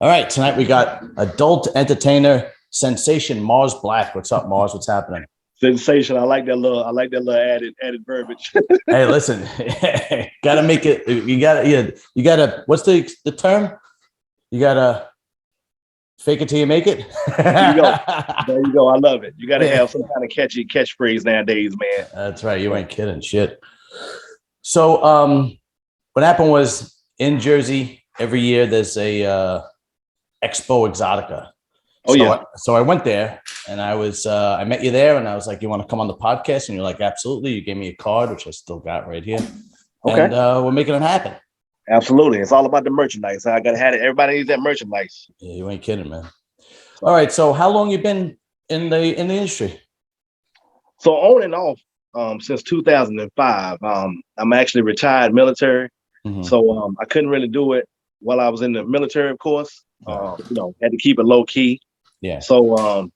All right, tonight we got adult entertainer sensation Mars Black. What's up, Mars? What's happening? Sensation. I like that little added verbiage. Hey, listen, gotta make it. You gotta. What's the term? You gotta fake it till you make it. There you go. There you go. I love it. You gotta have some kind of catchy catchphrase nowadays, man. That's right. You ain't kidding. Shit. So, what happened was in Jersey every year there's a Expo Exotica. So I went there and I met you there and I was like, you want to come on the podcast? And you're like, absolutely. You gave me a card, which I still got right here. Okay. And we're making it happen. Absolutely. It's all about the merchandise. I got to have it. Everybody needs that merchandise. Yeah, you ain't kidding, man. All right. So how long you been in the industry? So on and off since 2005. I'm actually retired military. Mm-hmm. So I couldn't really do it while I was in the military, of course. Had to keep it low key. Yeah. So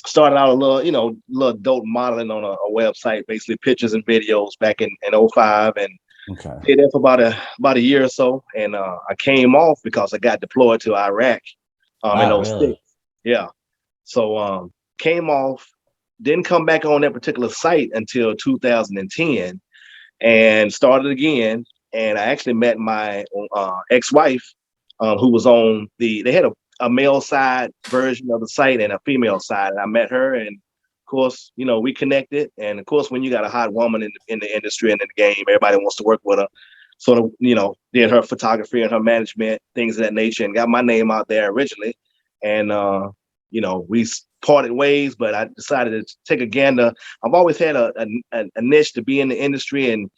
started out a little adult modeling on a website, basically pictures and videos back in 2005, and did that for about a year or so. And I came off because I got deployed to Iraq in 2006. Really? Yeah. So came off, didn't come back on that particular site until 2010 and started again. And I actually met my ex-wife who was on they had a male side version of the site and a female side. And I met her, and of course, we connected. And of course, when you got a hot woman in the industry and in the game, everybody wants to work with her. Sort of, did her photography and her management, things of that nature, and got my name out there originally. And we parted ways, but I decided to take a gander. I've always had a niche to be in the industry and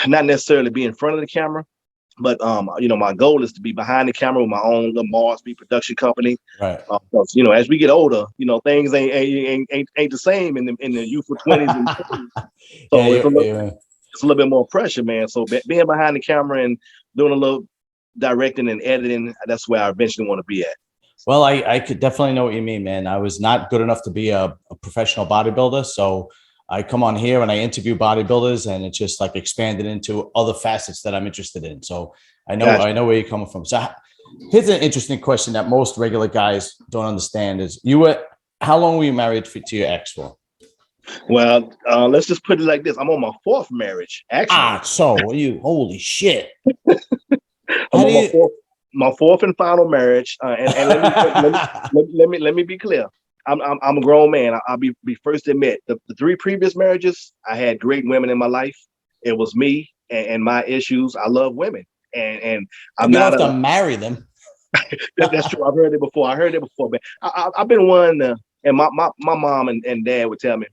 not necessarily be in front of the camera. But my goal is to be behind the camera with my own little Mrbeewell production company. Right. Because as we get older, things ain't the same in the youthful 20s and 30s. So it's a little bit more pressure, man. So being behind the camera and doing a little directing and editing, that's where I eventually want to be at. Well, I could definitely know what you mean, man. I was not good enough to be a professional bodybuilder, so I come on here and I interview bodybuilders, and it's just like expanded into other facets that I'm interested in. So I know where you're coming from. So here's an interesting question that most regular guys don't understand: is how long were you married to your ex for? Well, let's just put it like this: I'm on my fourth marriage, actually. So you holy shit! My fourth and final marriage, and let me be clear. I'm a grown man. I'll be first to admit the three previous marriages, I had great women in my life. It was me and my issues. I love women, and I'm not have to marry them. That's true. I've heard it before. But I've been one, and my mom and dad would tell me,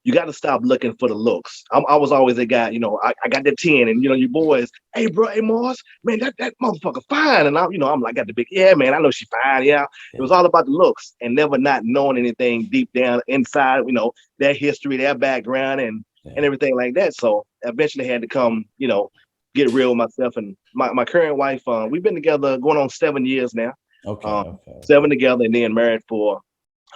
you got to stop looking for the looks. I was always a guy, I got that 10, and you boys, hey bro, hey Mars, man, that motherfucker fine. And I'm like, got the big, yeah, man, I know she fine, yeah. It was all about the looks and never not knowing anything deep down inside, their history, their background, and everything like that. So eventually had to come, get real with myself. And my current wife, we've been together going on 7 years now. Okay. 7 together, and then married for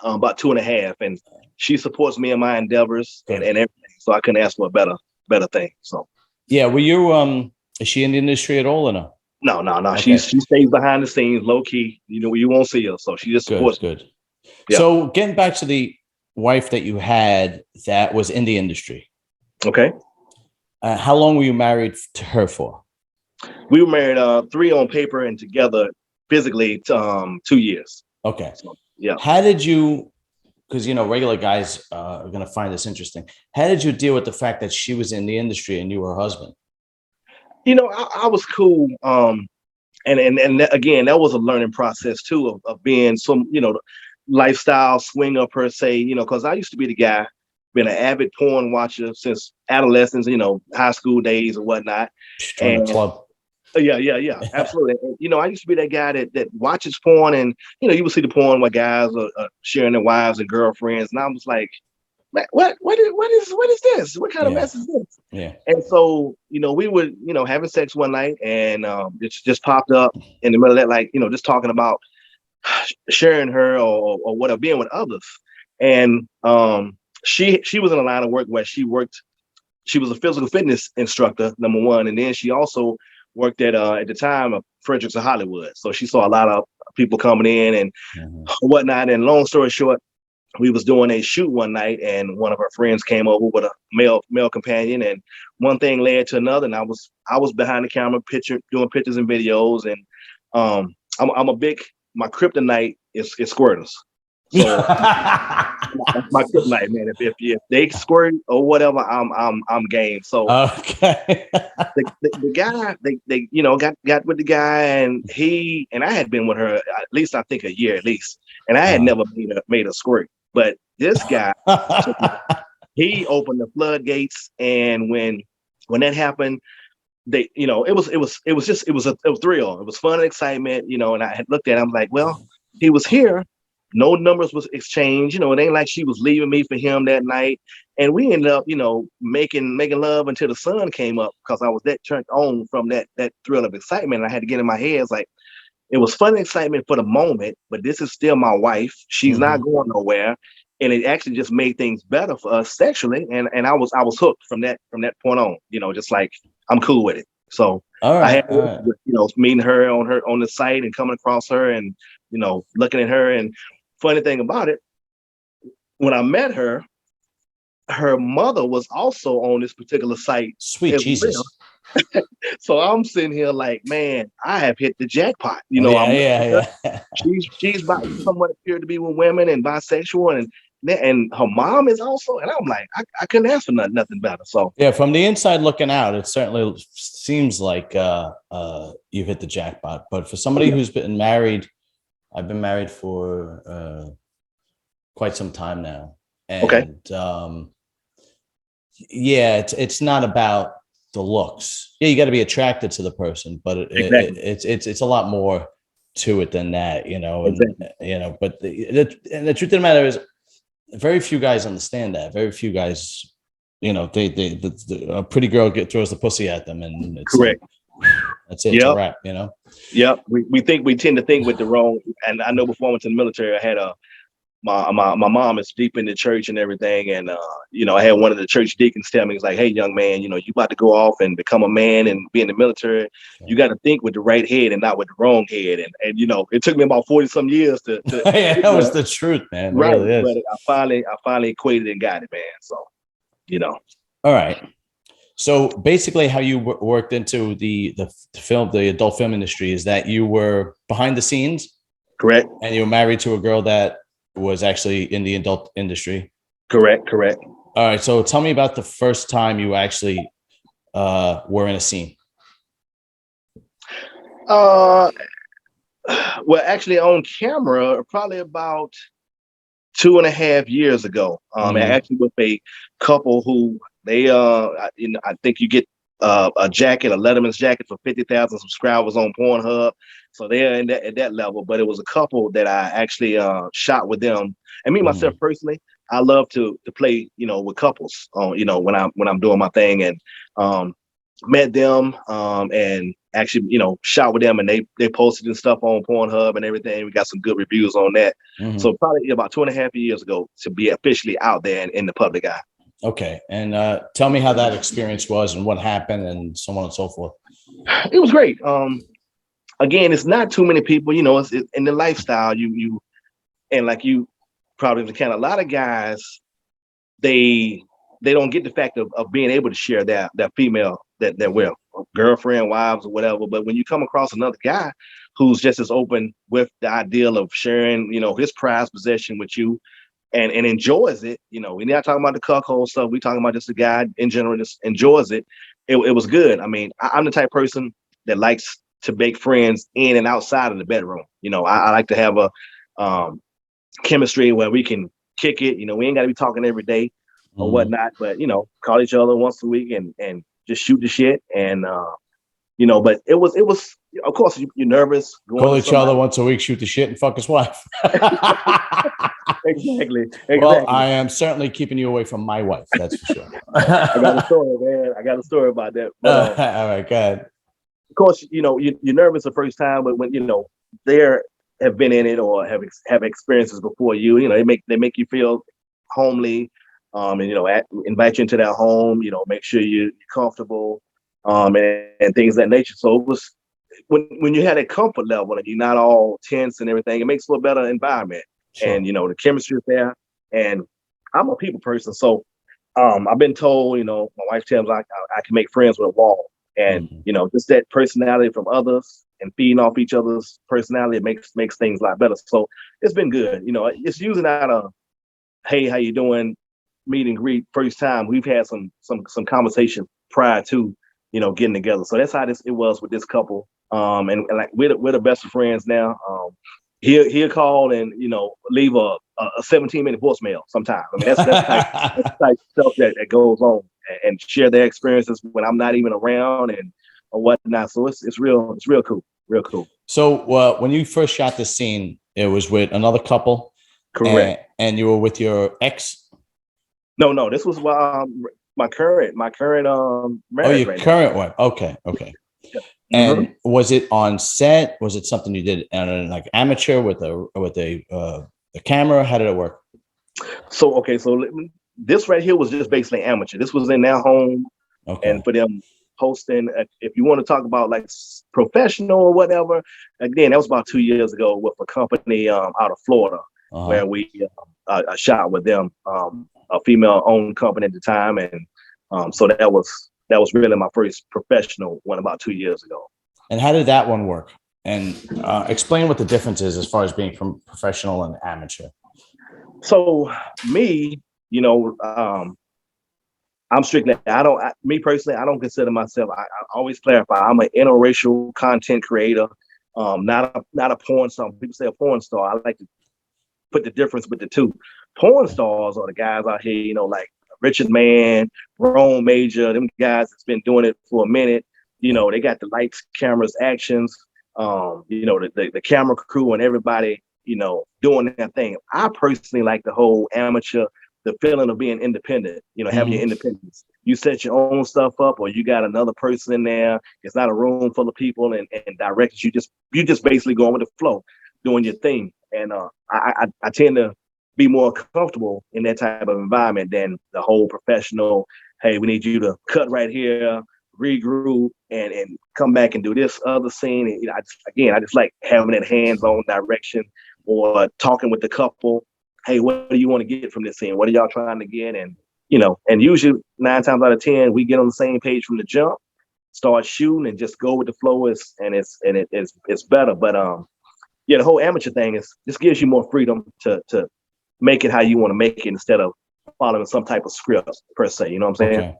about 2.5, and she supports me in my endeavors and everything. So I couldn't ask for a better thing. So yeah, were you is she in the industry at all or no? No. Okay. She stays behind the scenes, low key. You won't see her. So she just supports. Good. Yeah. So getting back to the wife that you had that was in the industry. Okay. How long were you married to her for? We were married 3 on paper and together physically 2 years. Okay. So, yeah. How did you, because regular guys are going to find this interesting. How did you deal with the fact that she was in the industry and you were her husband? I was cool. And again, that was a learning process too of being some, lifestyle swinger per se, because I used to be the guy, been an avid porn watcher since adolescence, high school days and whatnot. And club. Yeah, absolutely. I used to be that guy that watches porn, and you would see the porn where guys are sharing their wives and girlfriends, and I was like, man, what is this? What kind of mess is this? Yeah. And so we would having sex one night, and it just popped up in the middle of that, like just talking about sharing her or whatever, being with others, and she was in a line of work where she was a physical fitness instructor, number one, and then she also worked at the time of Fredericks of Hollywood. So she saw a lot people coming in and whatnot. And long story short, we was doing a shoot one night, and one of our friends came over with a male companion, and one thing led to another. And I was behind the camera, doing pictures and videos, and I'm a big, my kryptonite is squirters. So that's my kryptonite, man. If they squirt or whatever, I'm game. So okay. the guy, they got with the guy, and I had been with her at least, I think, a year at least, and I had never made a squirt. But this guy, he opened the floodgates, and when that happened, it was a thrill. It was fun and excitement, and I had looked at him like, well, he was here. No numbers was exchanged. It ain't like she was leaving me for him that night. And we ended up, making love until the sun came up, because I was that turned on from that thrill of excitement. And I had to get in my head. It's like, it was fun and excitement for the moment, but this is still my wife. She's not going nowhere. And it actually just made things better for us sexually. And I was hooked from that point on, just like, I'm cool with it. So I had, meeting her on the site and coming across her and, looking at her. And funny thing about it, when I met her, her mother was also on this particular site. Sweet Jesus. So I'm sitting here like, man, I have hit the jackpot. She's somewhat appeared to be with women and bisexual, and her mom is also. And I'm like, I couldn't ask for nothing better. So yeah, from the inside looking out, it certainly seems like you've hit the jackpot. But for somebody who's been married, I've been married for quite some time now, and it's not about the looks. Yeah, you got to be attracted to the person, but it's a lot more to it than that, And, but the truth of the matter is, very few guys understand that. Very few guys, a pretty girl throws the pussy at them, and it's correct. That's it. It's a wrap, Yep. We tend to think with the wrong. And I know before I went to the military, I had my mom is deep in the church and everything. And, I had one of the church deacons tell me, he's like, hey, young man, you about to go off and become a man and be in the military. You got to think with the right head and not with the wrong head. And it took me about 40 some years to yeah, that was the truth, man. Right. Really is. But I finally equated and got it, man. So, All right. So basically how you worked into the adult film industry is that you were behind the scenes. Correct. And you were married to a girl that was actually in the adult industry. Correct. All right. So tell me about the first time you actually were in a scene. Well, actually on camera, probably about 2.5 years ago. Actually with a couple who they, I think you get a jacket, a Letterman's jacket for 50,000 subscribers on Pornhub. So they're at that level, but it was a couple that I actually shot with them. And me myself personally, I love to play, with couples when I'm doing my thing, and met them and actually, shot with them, and they posted and stuff on Pornhub and everything. We got some good reviews on that. So probably about 2.5 years ago to be officially out there in the public eye. Okay. And tell me how that experience was and what happened and so on and so forth. It was great. Again, it's not too many people, it's in the lifestyle, you and like you probably can, a lot of guys, they don't get the fact of being able to share that female that they're with, girlfriend, wives, or whatever. But when you come across another guy who's just as open with the ideal of sharing, his prized possession with you, and enjoys it, we're not talking about the cuckold stuff. We're talking about just the guy in general just enjoys it. It was good. I mean, I'm the type of person that likes to make friends in and outside of the bedroom. I like to have a chemistry where we can kick it. We ain't got to be talking every day or whatnot, but call each other once a week and just shoot the shit. And but it was of course you're nervous. Call each other once a week, shoot the shit, and fuck his wife. Exactly. Well, I am certainly keeping you away from my wife. That's for sure. I got a story, man. I got a story about that. But, all right, go ahead. Of course, you're nervous the first time, but when they have been in it or have experiences before you, they make you feel homely, and invite you into their home. Make sure you're comfortable, and things of that nature. So when you have that comfort level and you're not all tense and everything, it makes for a better environment. Sure. And the chemistry is there. And I'm a people person, so I've been told, my wife tells me I can make friends with a wall, and just that personality from others and feeding off each other's personality, it makes things a lot better. So it's been good. It's using out of, hey, how you doing, meet and greet first time. We've had some conversation prior to getting together. So that's how it was with this couple. And like we're the best of friends now. He'll call and leave a 17-minute voicemail sometime. I mean that's the type of stuff that goes on, and share their experiences when I'm not even around and or whatnot. So it's real cool. So when you first shot this scene, it was with another couple. Correct. And you were with your ex? No, this was my current marriage. Oh, your current one. Okay. Yeah. And was it on set? Was it something you did like amateur with a camera? How did it work? So this right here was just basically amateur. This was in their home, and for them hosting. If you want to talk about like professional or whatever, again, that was about 2 years ago with a company out of Florida, where we shot with them, a female-owned company at the time, and so that was really my first professional one about 2 years ago. And how did that one work? And explain what the difference is as far as being from professional and amateur. So me, I'm strictly, me personally, I don't consider myself, I always clarify, I'm an interracial content creator, not a porn star. People say a porn star. I like to put the difference with the two. Porn stars are the guys out here, like Richard Mann, Rome Major, them guys that's been doing it for a minute. They got the lights, cameras, actions, the camera crew and everybody, doing their thing. I personally like the whole amateur, the feeling of being independent, having your independence. You set your own stuff up, or you got another person in there. It's not a room full of people and directors. You just basically going with the flow, doing your thing. And I tend to be more comfortable in that type of environment than the whole professional, hey, we need you to cut right here, regroup, and come back and do this other scene. And, I just like having that hands-on direction, or talking with the couple. Hey, what do you want to get from this scene? What are y'all trying to get? And, and usually 9 times out of 10, we get on the same page from the jump, start shooting, and just go with the flow. It's better. But the whole amateur thing just gives you more freedom to make it how you want to make it, instead of following some type of script per se. You know what I'm saying? Okay.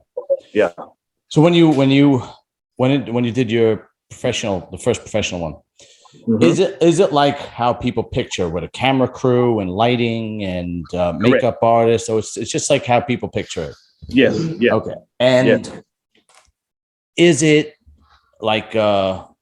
Yeah. So when you did your the first professional one, is it like how people picture with a camera crew and lighting and makeup artists? So it's just like how people picture it. Yes. Yeah. Okay. And is it like all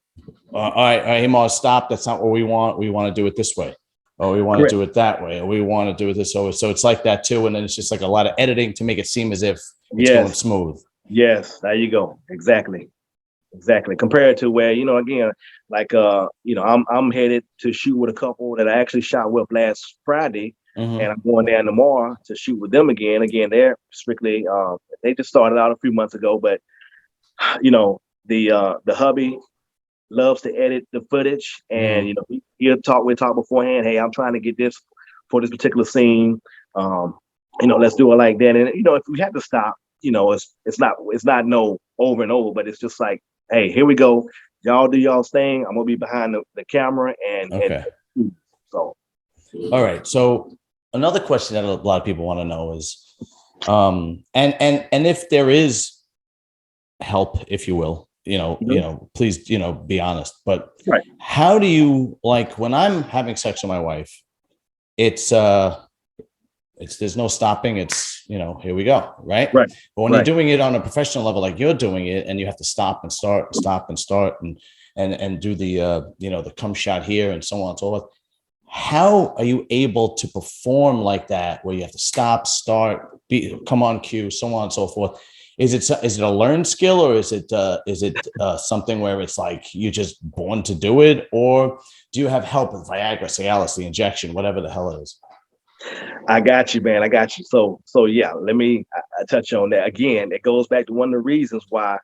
right, hey Mars, stop. That's not what we want. We want to do it this way. Or we want to do it that way. Or we want to do it this way. So it's like that too. And then it's just like a lot of editing to make it seem as if it's going smooth. Yes, there you go. Exactly. Compared to where, again, like I'm headed to shoot with a couple that I actually shot with last Friday, and I'm going down tomorrow to shoot with them again. Again, they're strictly they just started out a few months ago, but the hubby loves to edit the footage, and we'll talk beforehand. Hey, I'm trying to get this for this particular scene. Let's do it like that. And if we have to stop, it's not no over and over, but it's just like, hey, here we go. Y'all do y'all's thing. I'm gonna be behind the camera and so. All right. So another question that a lot of people want to know is, and if there is help, if you will, please, be honest. But how do you, like, when I'm having sex with my wife, it's there's no stopping. It's, here we go. Right. But when you're doing it on a professional level, like you're doing it, and you have to stop and start and do the, the come shot here and so on and so forth. How are you able to perform like that, where you have to stop, start, come on cue, so on and so forth? Is it a learned skill, or is it something where it's like you're just born to do it, or do you have help with Viagra, Cialis, the injection, whatever the hell it is? I got you, man. I got you. So yeah, let me touch on that again. It goes back to one of the reasons why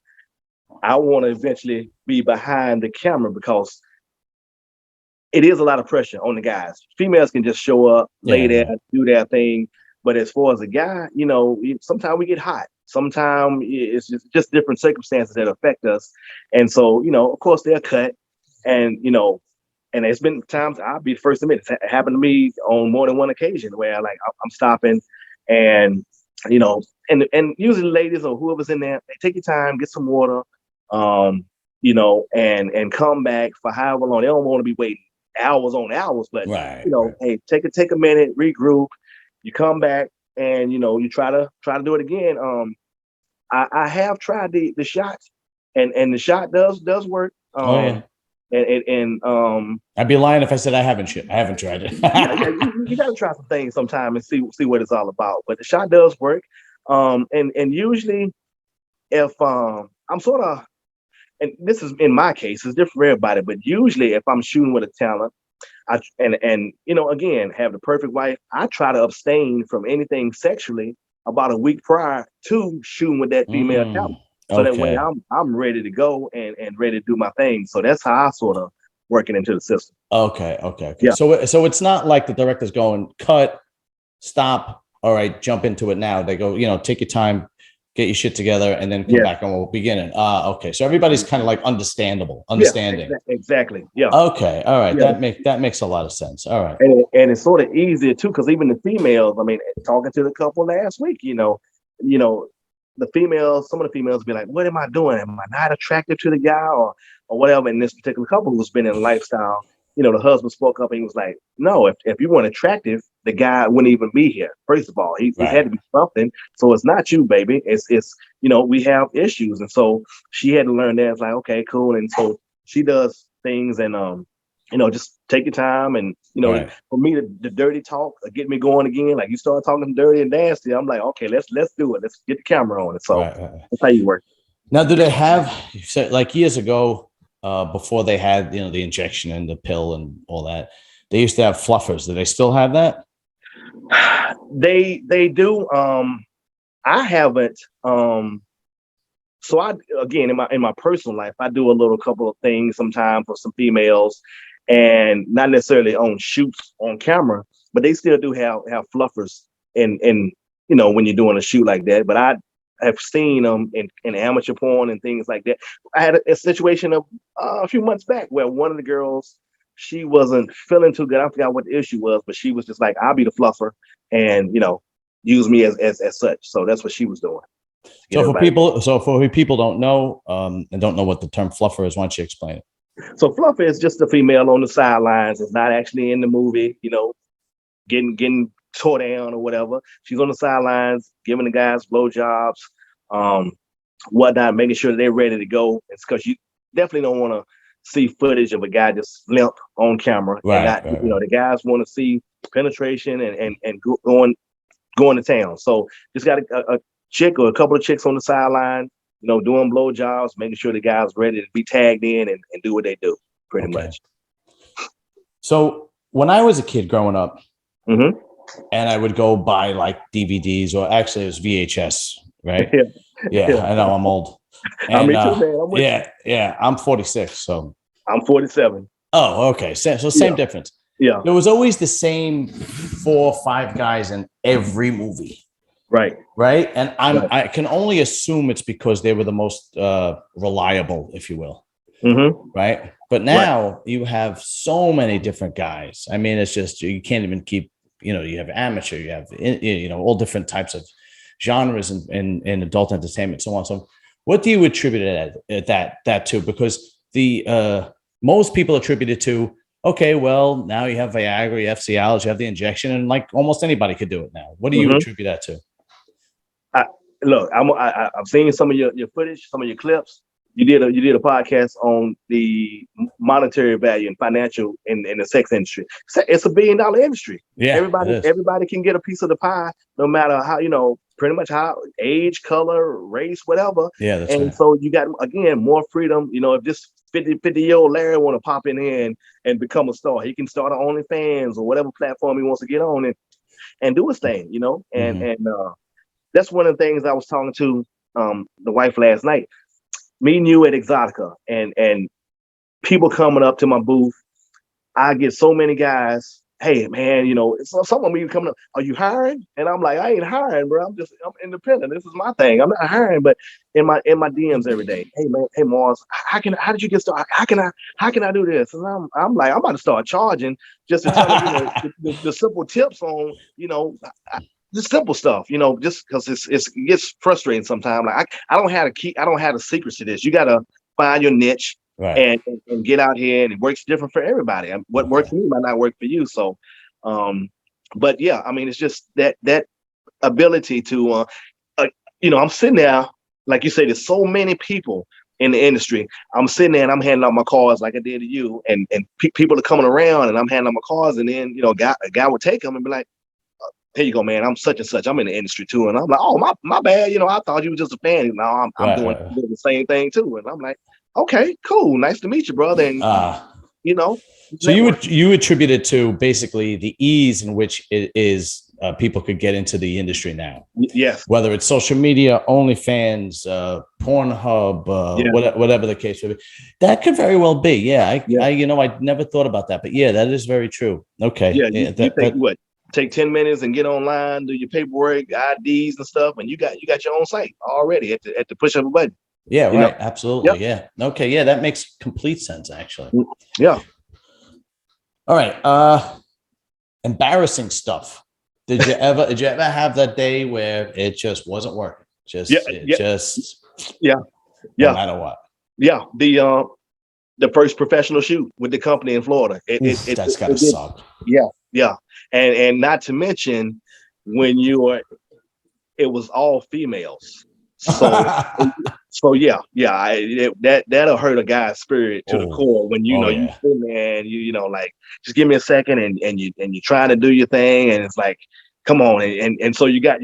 I want to eventually be behind the camera because it is a lot of pressure on the guys. Females can just show up, lay there, do their thing. But as far as a guy, sometimes we get hot. Sometimes it's just different circumstances that affect us. And so, of course, they're cut. And, and it's been times I'll be the first to admit it happened to me on more than one occasion where I'm stopping and, and usually ladies or whoever's in there, they take your time, get some water, and come back for however long. They don't want to be waiting hours on hours, but hey, take a minute, regroup. You come back and you try to do it again. I have tried the shot, and the shot does work. And I'd be lying if I said I haven't tried it. you got to try some things sometime and see what it's all about. But the shot does work. And usually if I'm sort of, and this is in my case, it's different for everybody, but usually if I'm shooting with a talent, again, have the perfect wife, I try to abstain from anything sexually about a week prior to shooting with that female talent. So that way I'm ready to go and ready to do my thing. So that's how I sort of work it into the system. Okay. Yeah. So it's not like the director's going, cut, stop, all right, jump into it now. They go, take your time, get your shit together, and then come back and we'll begin it. Okay. So everybody's kind of like understanding. Yeah, exactly. Yeah. Okay. All right. Yeah. That makes a lot of sense. All right. And it's sort of easier too, because even the females, I mean, talking to the couple last week, the females, some of the females be like, what am I doing? Am I not attractive to the guy or whatever? And this particular couple who's been in a lifestyle, the husband spoke up and he was like, no, if you weren't attractive, the guy wouldn't even be here. First of all, he had to be something. So it's not you, baby. It's we have issues. And so she had to learn that. It's like, okay, cool. And so she does things and just take your time. And, for me, the dirty talk get me going again. Like you start talking dirty and nasty. I'm like, okay, let's do it. Let's get the camera on it. So that's how you work. Now, do they have, like years ago, before they had, the injection and the pill and all that, they used to have fluffers. Do they still have that? They do. I haven't. So again, in my personal life, I do a couple of things sometimes for some females, and not necessarily on shoots on camera, but they still do have fluffers in when you're doing a shoot like that. But I have seen them in amateur porn and things like that. I had a situation a few months back where one of the girls, she wasn't feeling too good. I forgot what the issue was, but she was just like, I'll be the fluffer and use me as such. So that's what she was doing. So for people don't know and don't know what the term fluffer is, why don't you explain it? So fluffer is just a female on the sidelines. It's not actually in the movie, getting tore down or whatever. She's on the sidelines, giving the guys blowjobs, whatnot, making sure they're ready to go. It's because you definitely don't want to see footage of a guy just limp on camera. Right. The guys want to see penetration and going to town. So just got a chick or a couple of chicks on the sideline, doing blowjobs, making sure the guys ready to be tagged in and do what they do, pretty much. So when I was a kid growing up, and I would go buy like DVDs, or actually it was VHS, right? Yeah, I know I'm old. And, me too, man. I'm 46, so I'm 47. Oh, okay. So same difference. Yeah. There was always the same 4 or 5 guys in every movie. Right. And I can only assume it's because they were the most reliable, if you will. Right. But now you have so many different guys. I mean, it's just, you can't even keep, you have amateur, you have, all different types of genres in adult entertainment, so on. So what do you attribute that to? Because the most people attribute it to, okay, well, now you have Viagra, you have Cialis, you have the injection, and like almost anybody could do it now. What do you attribute that to? Look, I've seen some of your footage, some of your clips. You did a podcast on the monetary value and financial in the sex industry. It's $1 billion industry. Yeah, everybody can get a piece of the pie, no matter how, pretty much how age, color, race, whatever. Yeah, that's right. So you got, again, more freedom. If this 50-year-old Larry want to pop in here and become a star, he can start an OnlyFans or whatever platform he wants to get on and do his thing, and that's one of the things I was talking to the wife last night. meeting you at Exotica and people coming up to my booth. I get so many guys. Hey man, some of me coming up. Are you hiring? And I'm like, I ain't hiring, bro. I'm independent. This is my thing. I'm not hiring, but in my DMs every day. Hey man, hey Mars, how did you get started? How can I do this? And I'm like, I'm about to start charging just to tell them, the simple tips on, the simple stuff, just because it gets frustrating sometimes. Like I don't have the secrets to this. You got to find your niche. Right. And get out here, and it works different for everybody. What works for me might not work for you. So, but yeah, I mean, it's just that ability to, I'm sitting there, like you say, there's so many people in the industry. I'm sitting there and I'm handing out my cards like I did to you, and people are coming around, and I'm handing out my cards, and then a guy would take them and be like, here you go, man. I'm such and such. I'm in the industry too, and I'm like, oh my bad. I thought you were just a fan. Now I'm doing the same thing too, and I'm like, okay, cool. Nice to meet you, brother. And so you attribute it to basically the ease in which it is people could get into the industry now. Yes. Whether it's social media, OnlyFans, Pornhub, whatever the case may be, that could very well be. Yeah, I never thought about that, but yeah, that is very true. Okay. Yeah. You think what? Take 10 minutes and get online, do your paperwork, IDs and stuff, and you got your own site already at the push of a button. Yeah, right. Absolutely. Yep. Yeah. Okay. Yeah, that makes complete sense, actually. Yeah. All right. Embarrassing stuff. Did you ever have that day where it just wasn't working? No matter what. Yeah. The first professional shoot with the company in Florida. That's gotta suck. Yeah. Yeah. And not to mention when it was all females. So yeah, that'll hurt a guy's spirit to the core when you man, like just give me a second and you're trying to do your thing, and it's like, come on, and so you got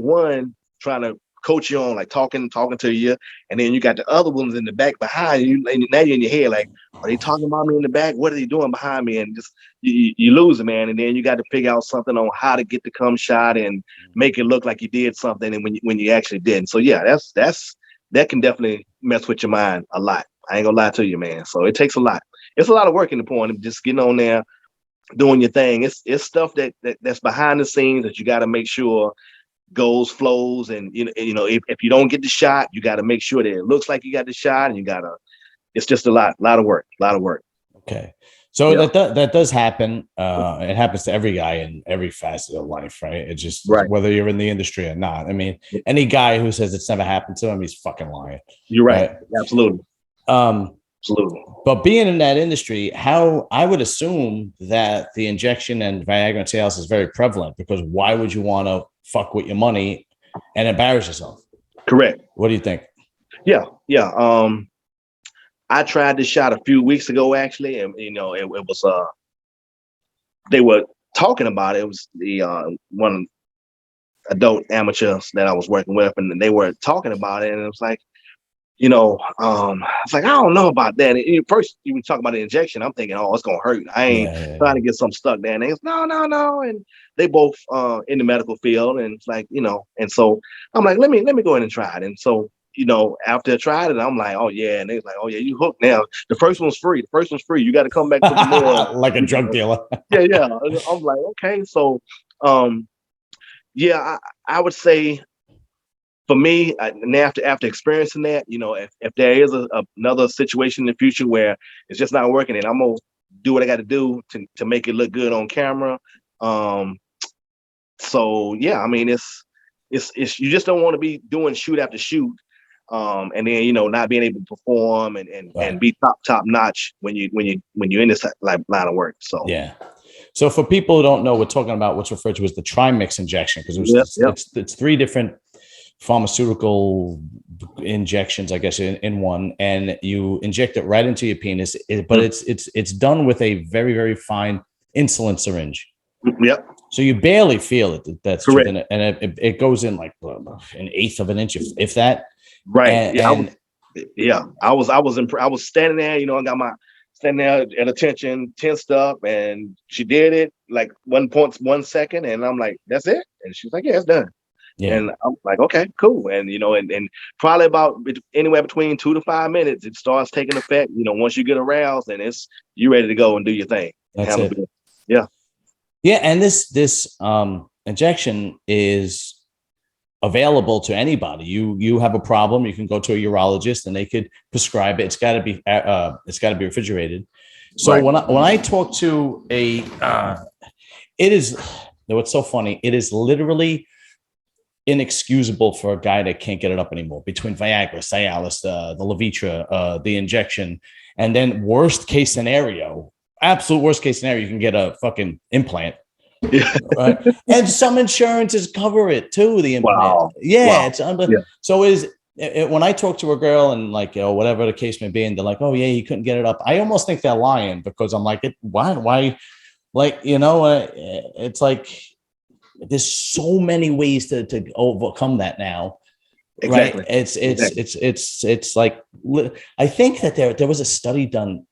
one trying to coach you on, like talking to you, and then you got the other ones in the back behind you, and now you're in your head like, are they talking about me in the back? What are they doing behind me? And just you lose it, man. And then you got to figure out something on how to get the cum shot and make it look like you did something, and when you actually didn't. So yeah, that can definitely mess with your mind a lot. I ain't gonna lie to you, man. So it takes a lot. It's a lot of work in the porn, just getting on there, doing your thing. It's stuff that's behind the scenes that you got to make sure goes, flows, and if you don't get the shot, you got to make sure that it looks like you got the shot, and it's just a lot of work. Okay. So that does happen. It happens to every guy in every facet of life, right? It's just whether you're in the industry or not. I mean, any guy who says it's never happened to him, he's fucking lying. You're right? Absolutely. Absolutely. But being in that industry, how I would assume that the injection and Viagra and Cialis is very prevalent, because why would you want to fuck with your money and embarrass yourself? Correct. What do you think? Yeah. I tried this shot a few weeks ago, actually, and it was they were talking about it. It was the one adult amateurs that I was working with, and they were talking about it, and it was like, it's like, I don't know about that. And first, you were talking about the injection. I'm thinking, oh, it's gonna hurt. I ain't trying to get something stuck there. And they goes, no. And they both in the medical field, and it's like, and so I'm like, let me go ahead and try it. And so, after I tried it, I'm like, oh yeah. And they was like, oh yeah, you hooked now. The first one's free. You got to come back to the more. Like a drug dealer. Yeah. I'm like, okay. So, I would say, for me, and after experiencing that, if there is another situation in the future where it's just not working, and I'm gonna do what I got to do to make it look good on camera. So yeah, I mean, it's you just don't want to be doing shoot after shoot, and then not being able to perform and be top notch when you're in this line of work. So yeah. So for people who don't know, we're talking about what's referred to as the Trimix injection, because it's three different pharmaceutical injections, I guess, in one, and you inject it right into your penis. But it's done with a very, very fine insulin syringe. Yep. So you barely feel it. That's correct. And it goes in like an eighth of an inch, if that. Right. I was standing there. I got my standing there at attention, tensed up, and she did it like 1.1 second, and I'm like, that's it. And she's like, yeah, it's done. And I'm like, okay, cool. And, and probably about anywhere between 2 to 5 minutes, it starts taking effect. Once you get aroused, and you ready to go and do your thing. That's it. Yeah. Yeah. And this injection is available to anybody. You have a problem, you can go to a urologist and they could prescribe it. It's got to be refrigerated. So when I talk to what's so funny, it is literally inexcusable for a guy that can't get it up anymore, between Viagra, Cialis, the Levitra, the injection, and then absolute worst case scenario, you can get a fucking implant. Yeah. Right. And some insurances cover it too, the implant. Wow. Yeah. Wow. So when I talk to a girl and whatever the case may be, and they're like, oh yeah, he couldn't get it up, I almost think they're lying, because I'm like, why? It's like, there's so many ways to overcome that now. Exactly. Right. It's like, I think that there was a study done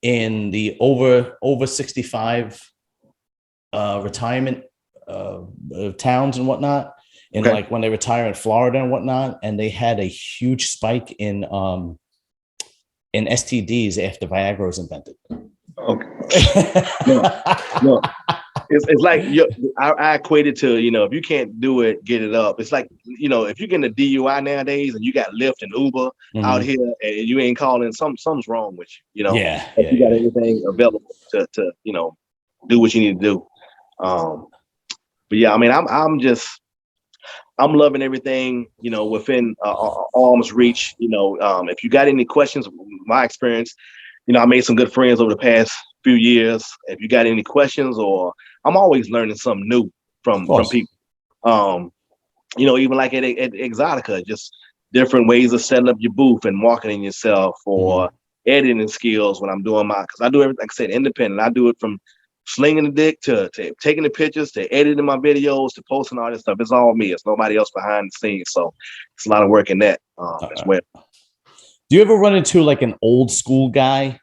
in the over 65 retirement towns and whatnot, and when they retire in Florida and whatnot, and they had a huge spike in STDs after Viagra was invented. Okay. No. It's like I equate it to, if you can't do it, get it up. It's like, if you're getting a DUI nowadays and you got Lyft and Uber out here and you ain't calling, something's wrong with you. If you got anything available to do what you need to do. But yeah, I mean, I'm loving everything, within arm's reach. If you got any questions, my experience, I made some good friends over the past few years. If you got any questions, or I'm always learning something new from people. Even like at Exotica, just different ways of setting up your booth and marketing yourself, or editing skills when I'm doing because I do everything, like I said, independent. I do it from slinging the dick to taking the pictures, to editing my videos, to posting all this stuff. It's all me. It's nobody else behind the scenes. So it's a lot of work in that as well. Do you ever run into an old school guy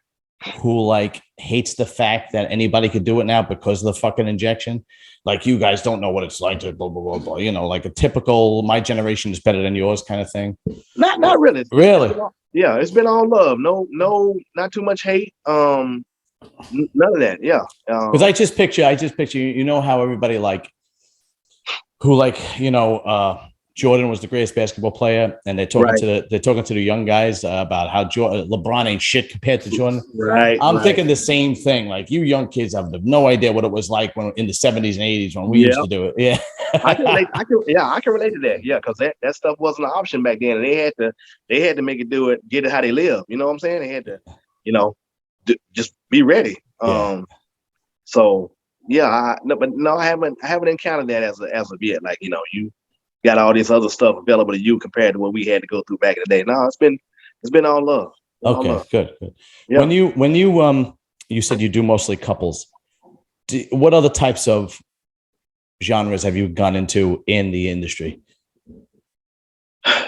who hates the fact that anybody could do it now because of the fucking injection? Like, you guys don't know what it's like to blah, blah, blah, blah, like a typical, my generation is better than yours kind of thing? Not really. Really? It's been all love. No, not too much hate. None of that. Yeah. Because I just picture, how everybody Jordan was the greatest basketball player, and they're talking to the young guys about how LeBron ain't shit compared to Jordan. Right. I'm thinking the same thing. Like, you young kids have no idea what it was like when in the 70s and 80s when we used to do it. Yeah. I can relate to that. Yeah, because that stuff wasn't an option back then, and they had to make it get it how they live. You know what I'm saying? They had to, just be ready. So yeah, I haven't encountered that as of yet. You got all this other stuff available to you compared to what we had to go through back in the day. No, it's been all love. Good. Yeah. When you said you do mostly couples, what other types of genres have you gone into in the industry?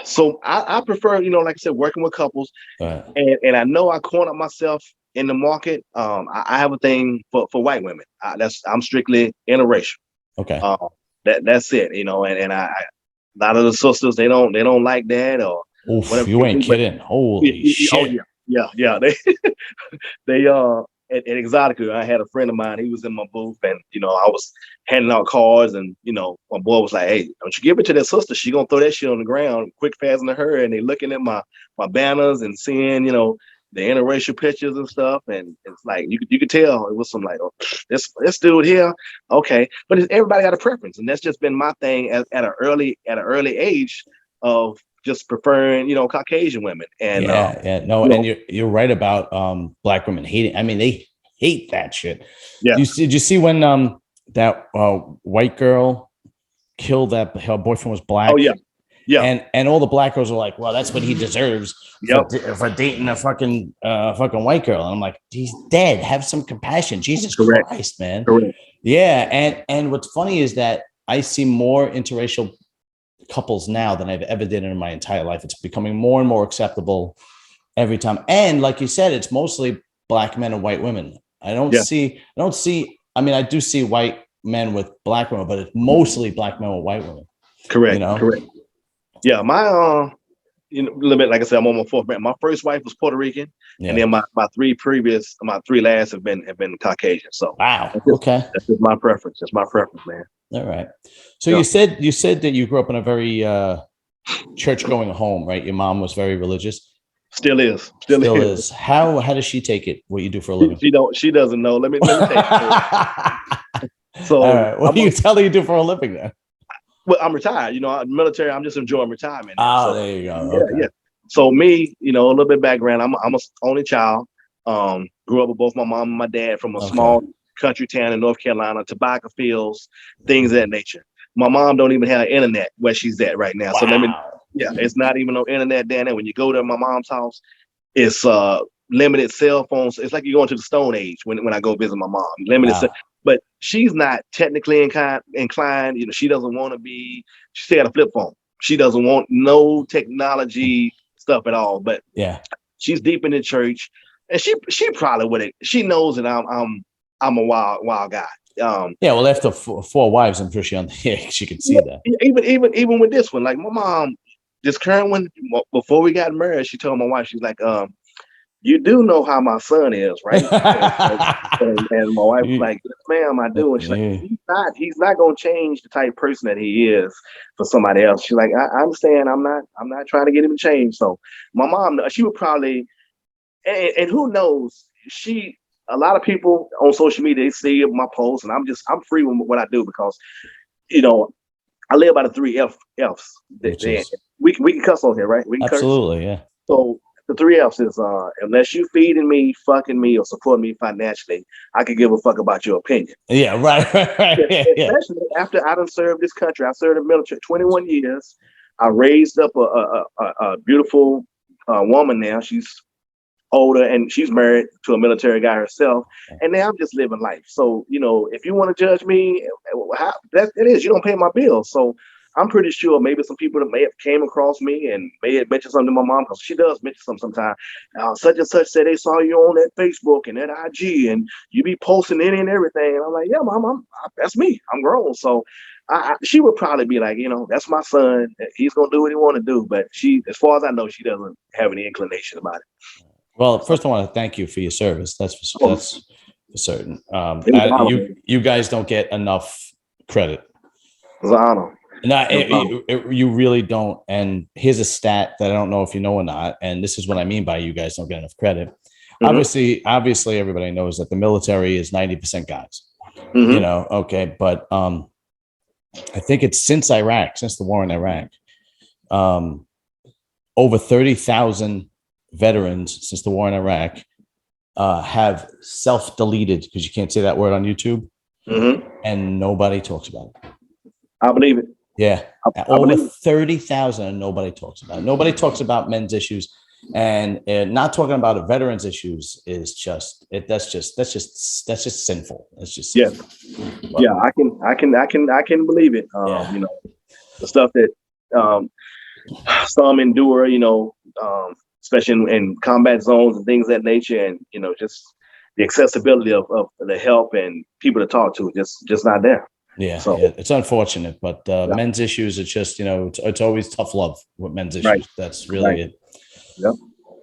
So I prefer, like I said, working with couples, and I know I corner myself in the market. I have a thing for white women. I'm strictly interracial. Okay. That's it. And I a lot of the sisters, they don't like that, or whatever. You ain't kidding. Holy shit. Oh yeah. They at Exotica, I had a friend of mine. He was in my booth, and I was handing out cards, and my boy was like, "Hey, don't you give it to that sister? She gonna throw that shit on the ground quick, fast, to her." And they looking at my banners and seeing the interracial pictures and stuff, and it's like you could tell it was some this dude here, okay, but everybody got a preference, and that's just been my thing at an early age of just preferring Caucasian women. And and you're right about Black women hating. I mean, they hate that shit. Yeah. Did you see when that white girl killed her boyfriend was Black? Oh yeah. Yeah, and all the Black girls are like, well, that's what he deserves for dating a fucking white girl. And I'm like, he's dead. Have some compassion, Jesus Christ, man. Correct. Yeah, and what's funny is that I see more interracial couples now than I've ever did in my entire life. It's becoming more and more acceptable every time. And like you said, it's mostly Black men and white women. I don't see. I mean, I do see white men with black women, but it's mostly black men with white women. Correct. You know? Correct. Yeah, my a little bit like I said, I'm on my fourth man. My first wife was Puerto Rican, and then my three last have been Caucasian. So wow, that's just my preference. That's my preference, man. All right. So you said that you grew up in a very church going home, right? Your mom was very religious. Still is. How does she take it? What you do for a living? She doesn't know. Let me take it. So all right. What do you tell her you do for a living then? Well, I'm retired. Military. I'm just enjoying retirement. Oh, there you go. Yeah. So me, a little bit of background. I'm a only child. Grew up with both my mom and my dad from a small country town in North Carolina, tobacco fields, things of that nature. My mom don't even have internet where she's at right now. Wow. So it's not even on internet down there. When you go to my mom's house, it's limited cell phones. It's like you're going to the Stone Age when I go visit my mom. Limited. But she's not technically inclined. She doesn't want to be. She still got a flip phone. She doesn't want no technology stuff at all. But she's deep in the church, and she probably would it. She knows that I'm a wild guy. Well, after four wives, I'm sure she could see that. Even with this one, like my mom, this current one, before we got married, she told my wife, she's like, you do know how my son is, right? and my wife was like, yes, ma'am, I do. And she's like, he's not going to change the type of person that he is for somebody else. She's like, I understand. I'm not trying to get him to change. So my mom, she would probably, and who knows, a lot of people on social media, they see my posts, and I'm free with what I do because, I live by the 3 F's. We can cuss on here, right? We can absolutely, curse. Yeah. So the 3 F's is unless you feeding me, fucking me, or supporting me financially, I could give a fuck about your opinion. Yeah, right. Especially after I done served this country. I served the military 21 years. I raised up a beautiful woman now. She's older and she's married to a military guy herself. And now I'm just living life. So, if you want to judge me, it is. You don't pay my bills. So I'm pretty sure maybe some people that may have came across me and may have mentioned something to my mom, because she does mention something sometimes. Such and such said they saw you on that Facebook and that IG and you be posting any and everything. And I'm like, yeah, mom, that's me. I'm grown. So she would probably be like, that's my son. He's going to do what he want to do. But as far as I know, she doesn't have any inclination about it. Well, first I want to thank you for your service. That's for certain. You guys don't get enough credit. It's an honor. No, you really don't. And here's a stat that I don't know if you know or not. And this is what I mean by you guys don't get enough credit. Mm-hmm. Obviously, everybody knows that the military is 90% guys. Mm-hmm. But I think it's since the war in Iraq, over 30,000 veterans since the war in Iraq have self-deleted, because you can't say that word on YouTube, and nobody talks about it. I believe it. Yeah, over 30,000, and nobody talks about it. Nobody talks about men's issues, and not talking about veterans' issues is that's just sinful. It's just sinful. I can believe it. The stuff that some endure, especially in combat zones and things of that nature, and just the accessibility of the help and people to talk to, just not there. Yeah, it's unfortunate, but men's issues, it's just, it's always tough love with men's issues. Right. That's really it. Yeah.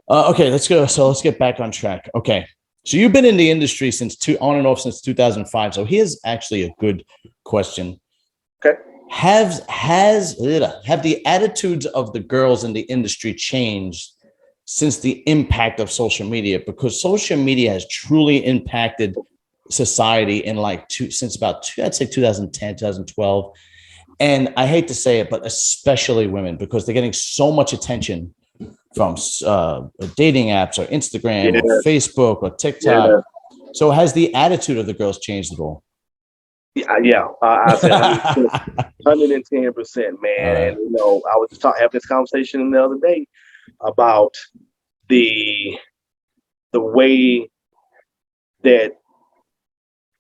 Okay, let's go. So let's get back on track. Okay. So you've been in the industry on and off since 2005. So here's actually a good question. Okay. Have the attitudes of the girls in the industry changed since the impact of social media? Because social media has truly impacted society in since about I'd say 2010, 2012. And I hate to say it, but especially women, because they're getting so much attention from dating apps or Instagram or Facebook or TikTok. Yeah. So has the attitude of the girls changed at all? Yeah. I said 110%, man. Right. And I was just having this conversation the other day about the way that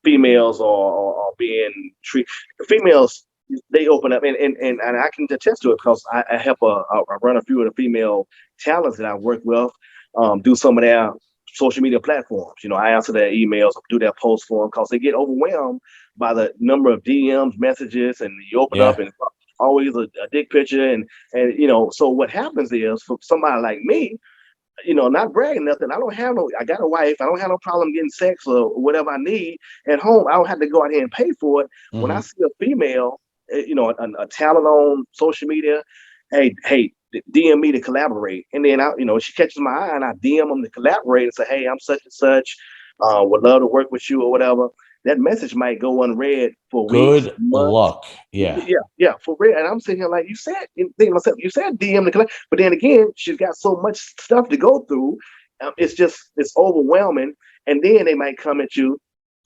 females are being treated. Females, they open up, and I can attest to it because I help I run a few of the female talents that I work with, do some of their social media platforms. I answer their emails, do their posts for them because they get overwhelmed by the number of DMs, messages, and you open up and always a dick picture. And, so what happens is for somebody like me, not bragging nothing. I got a wife. I don't have no problem getting sex or whatever I need at home. I don't have to go out here and pay for it. Mm-hmm. When I see a female, a talent on social media, hey, DM me to collaborate. And then she catches my eye and I DM them to collaborate and say, hey, I'm such and such, would love to work with you or whatever. That message might go unread for weeks. Good luck. Yeah, for real. And I'm sitting here like, you said DM to collect, but then again, she's got so much stuff to go through. It's overwhelming. And then they might come at you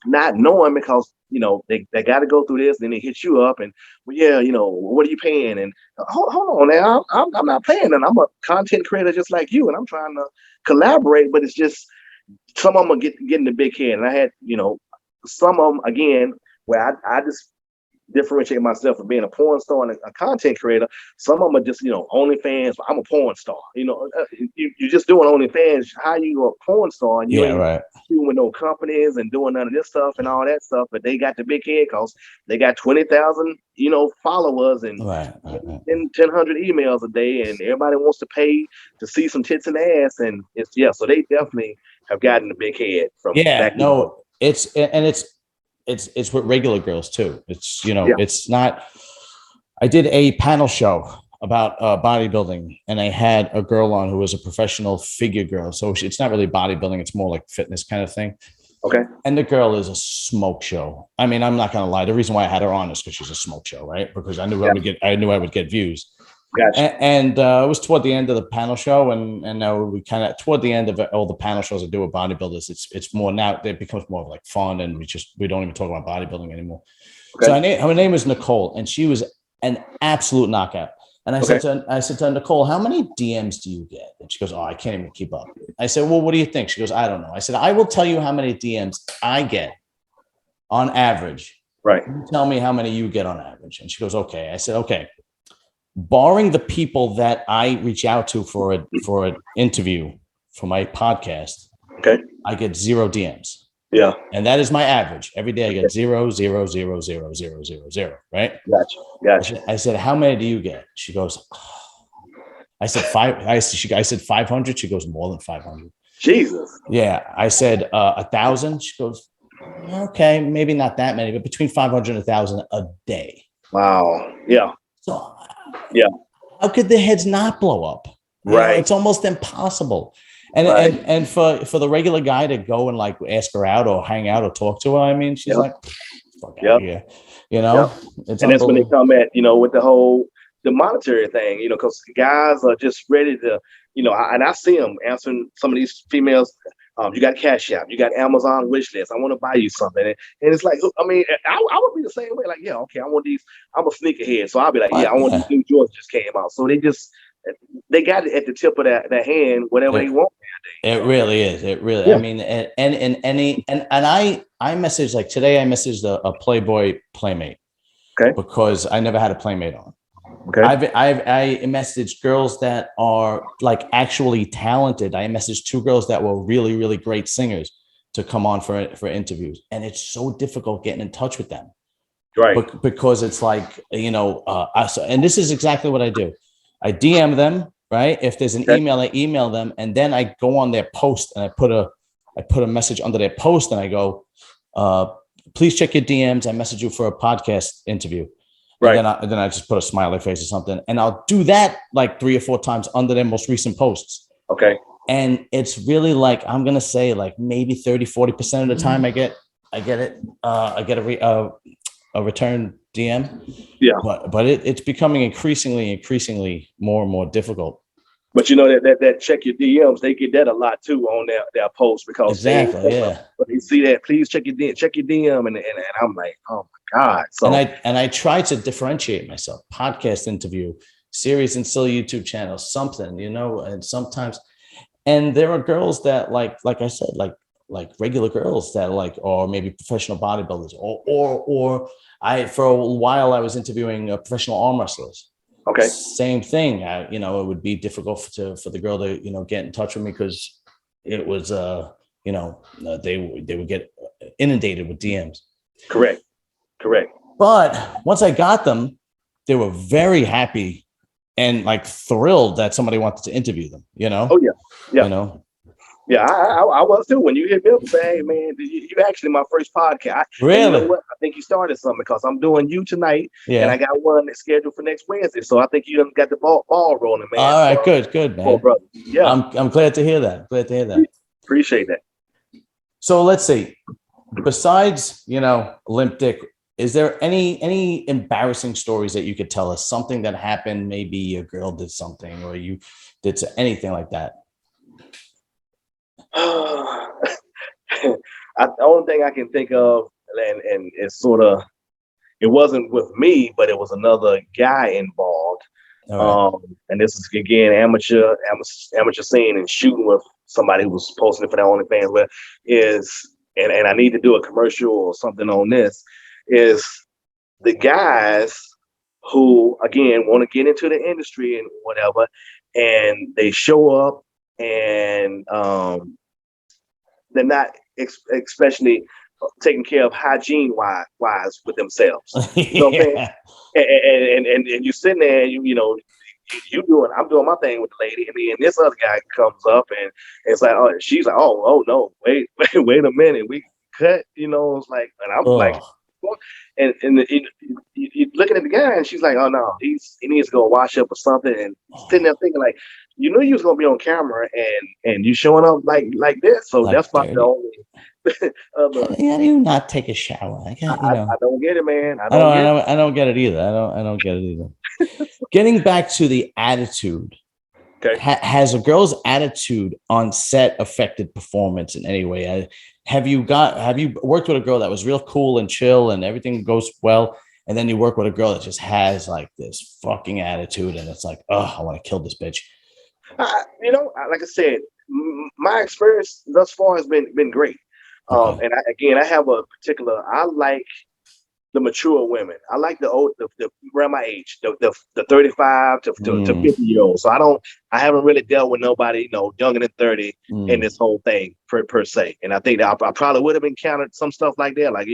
not knowing because they got to go through this. Then they hit you up and what are you paying? And hold on now, I'm not paying, and I'm a content creator just like you, and I'm trying to collaborate. But it's just some of them are getting the big head, and I had some of them, again, where I just differentiate myself from being a porn star and a content creator. Some of them are just, OnlyFans. I'm a porn star. You're just doing OnlyFans. How you a porn star? And you ain't doing with no companies and doing none of this stuff and all that stuff. But they got the big head because they got 20,000, followers and 1,000 emails a day, and everybody wants to pay to see some tits and ass. And so they definitely have gotten the big head from back then. It's with regular girls too. It's, it's not, I did a panel show about bodybuilding, and I had a girl on who was a professional figure girl. So it's not really bodybuilding. It's more like fitness kind of thing. Okay. And the girl is a smoke show. I mean, I'm not going to lie. The reason why I had her on is because she's a smoke show, right? Because I knew I would get views. Gotcha. And it was toward the end of the panel show, and now we kind of toward the end of all the panel shows I do with bodybuilders. It's more now. It becomes more of like fun, and we don't even talk about bodybuilding anymore. Okay. So her name is Nicole, and she was an absolute knockout. And I said to her, Nicole, how many DMs do you get? And she goes, oh, I can't even keep up. I said, well, what do you think? She goes, I don't know. I said, I will tell you how many DMs I get on average. Right. You tell me how many you get on average. And she goes, okay. I said, okay. Barring the people that I reach out to for an interview for my podcast, okay, I get 0 DMs. Yeah, and that is my average. Every day I get 0, 0, 0, 0, 0, 0, 0. Right? Gotcha. I said, how many do you get? She goes, oh. I said 5. I said 500. She goes, more than 500. Jesus. Yeah. I said 1,000. She goes, okay, maybe not that many, but between 500 and 1,000 a day. Wow. Yeah. So. Yeah. How could their heads not blow up? Right. It's almost impossible. And for the regular guy to go and like ask her out or hang out or talk to her, I mean, she's like, fuck out here. It's and that's when they come at, with the monetary thing, because guys are just ready to, and I see them answering some of these females. You got Cash App, you got Amazon wish list. I want to buy you something. And it's like, I mean, I would be the same way. Like, yeah, okay, I want these. I'm a sneakerhead. So I'll be like, yeah, I want these new Jordans just came out. So they got it at the tip of their hand, whatever they want. It really is. It really, I mean, and I messaged, like today I messaged a Playboy Playmate. Okay. Because I never had a Playmate on. Okay. I messaged girls that are like actually talented. I messaged 2 girls that were really, really great singers to come on for interviews. And it's so difficult getting in touch with them. Right. Because it's like, and this is exactly what I do. I DM them, right? If there's an email, I email them, and then I go on their post and I put a message under their post and I go, please check your DMs. I message you for a podcast interview. Right. And then I just put a smiley face or something, and I'll do that like 3 or 4 times under their most recent posts. Okay. And it's really like, I'm going to say like maybe 30-40% of the time I get it. I get a return DM. Yeah. But it's becoming increasingly more and more difficult. But that check your DMs, they get that a lot too on their posts because exactly, they see that, please check your DM, and I'm like, oh my God. So and I try to differentiate myself. Podcast interview, series and still YouTube channel, something, and sometimes, and there are girls that like I said, like regular girls that like, or maybe professional bodybuilders, or for a while I was interviewing professional arm wrestlers. Okay. Same thing. It would be difficult for the girl to, get in touch with me because it was, they would get inundated with DMs. Correct. Correct. But once I got them, they were very happy and like thrilled that somebody wanted to interview them, Oh yeah. Yeah. Yeah, I was too. When you hit me up and say, "Hey, man, you actually my first podcast." And you know Really? what? I think you started something because I'm doing you tonight, and Yeah. I got one that's scheduled for next Wednesday. So I think you done got the ball rolling, man. All right. Good, man. Brother. Yeah, I'm glad to hear that. appreciate that. So let's see. Besides, limp dick, is there any embarrassing stories that you could tell us? Something that happened, maybe a girl did something or you did anything like that? The only thing I can think of, and it's sort of, it wasn't with me, but it was another guy involved. All right. And this is again amateur scene and shooting with somebody who was posting it for their OnlyFans. But and I need to do a commercial or something on this. Is the guys who again want to get into the industry and whatever, and they show up and they're not especially taking care of hygiene wise with themselves. You know what I'm saying? And you sitting there and I'm doing my thing with the lady, and then this other guy comes up and it's like, oh, she's like, oh no, wait a minute, we cut, it's like, and I'm like, and you looking at the guy and she's like, oh no, he needs to go wash up or something, and sitting there thinking like, you knew you was gonna be on camera and you showing up like this, so like that's my only. How do you not take a shower? I don't get it, man. I don't get it either. I don't get it either. Getting back to the attitude, okay. Has a girl's attitude on set affected performance in any way? Have you worked with a girl that was real cool and chill and everything goes well, and then you work with a girl that just has like this fucking attitude and it's like, oh, I want to kill this bitch? Like I said, my experience thus far has been great. Okay. And I have a particular, I like the mature women. I like the old, the around my age, the 35 to 50-year-olds. So I haven't really dealt with nobody, younger than 30 in this whole thing per se. And I think that I probably would have encountered some stuff like that, like,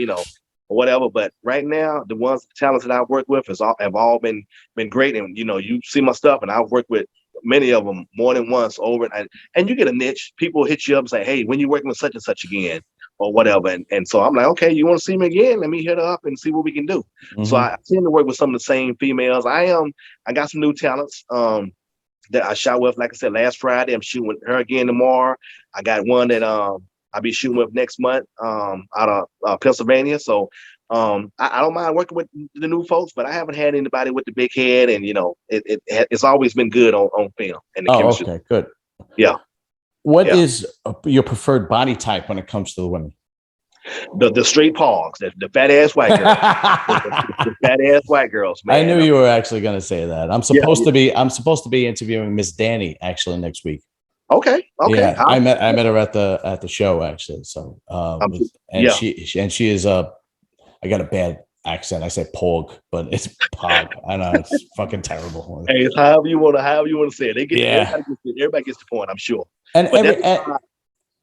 or whatever. But right now, the talents that I've worked with have all been great. And, you see my stuff, and I've worked with many of them more than once over. And you get a niche. People hit you up and say, hey, when you working with such and such again? Or whatever. And so I'm like, okay, you want to see me again? Let me hit her up and see what we can do. Mm-hmm. So I tend to work with some of the same females. I got some new talents that I shot with, like I said, last Friday. I'm shooting with her again tomorrow. I got one that I'll be shooting with next month out of Pennsylvania. So I don't mind working with the new folks, but I haven't had anybody with the big head, and it's always been good on film and the chemistry. Okay, good. Yeah. What is your preferred body type when it comes to the women? The straight pogs, the fat ass white girls, the fat ass white girls. Man. I knew you were actually going to say that. I'm supposed to be interviewing Miss Danny actually next week. Okay. Yeah, I met her at the show actually. So she is I got a bad accent. I say pog, but it's pog. I know it's fucking terrible. Hey, it's however you want to say it. Everybody gets the point, I'm sure. And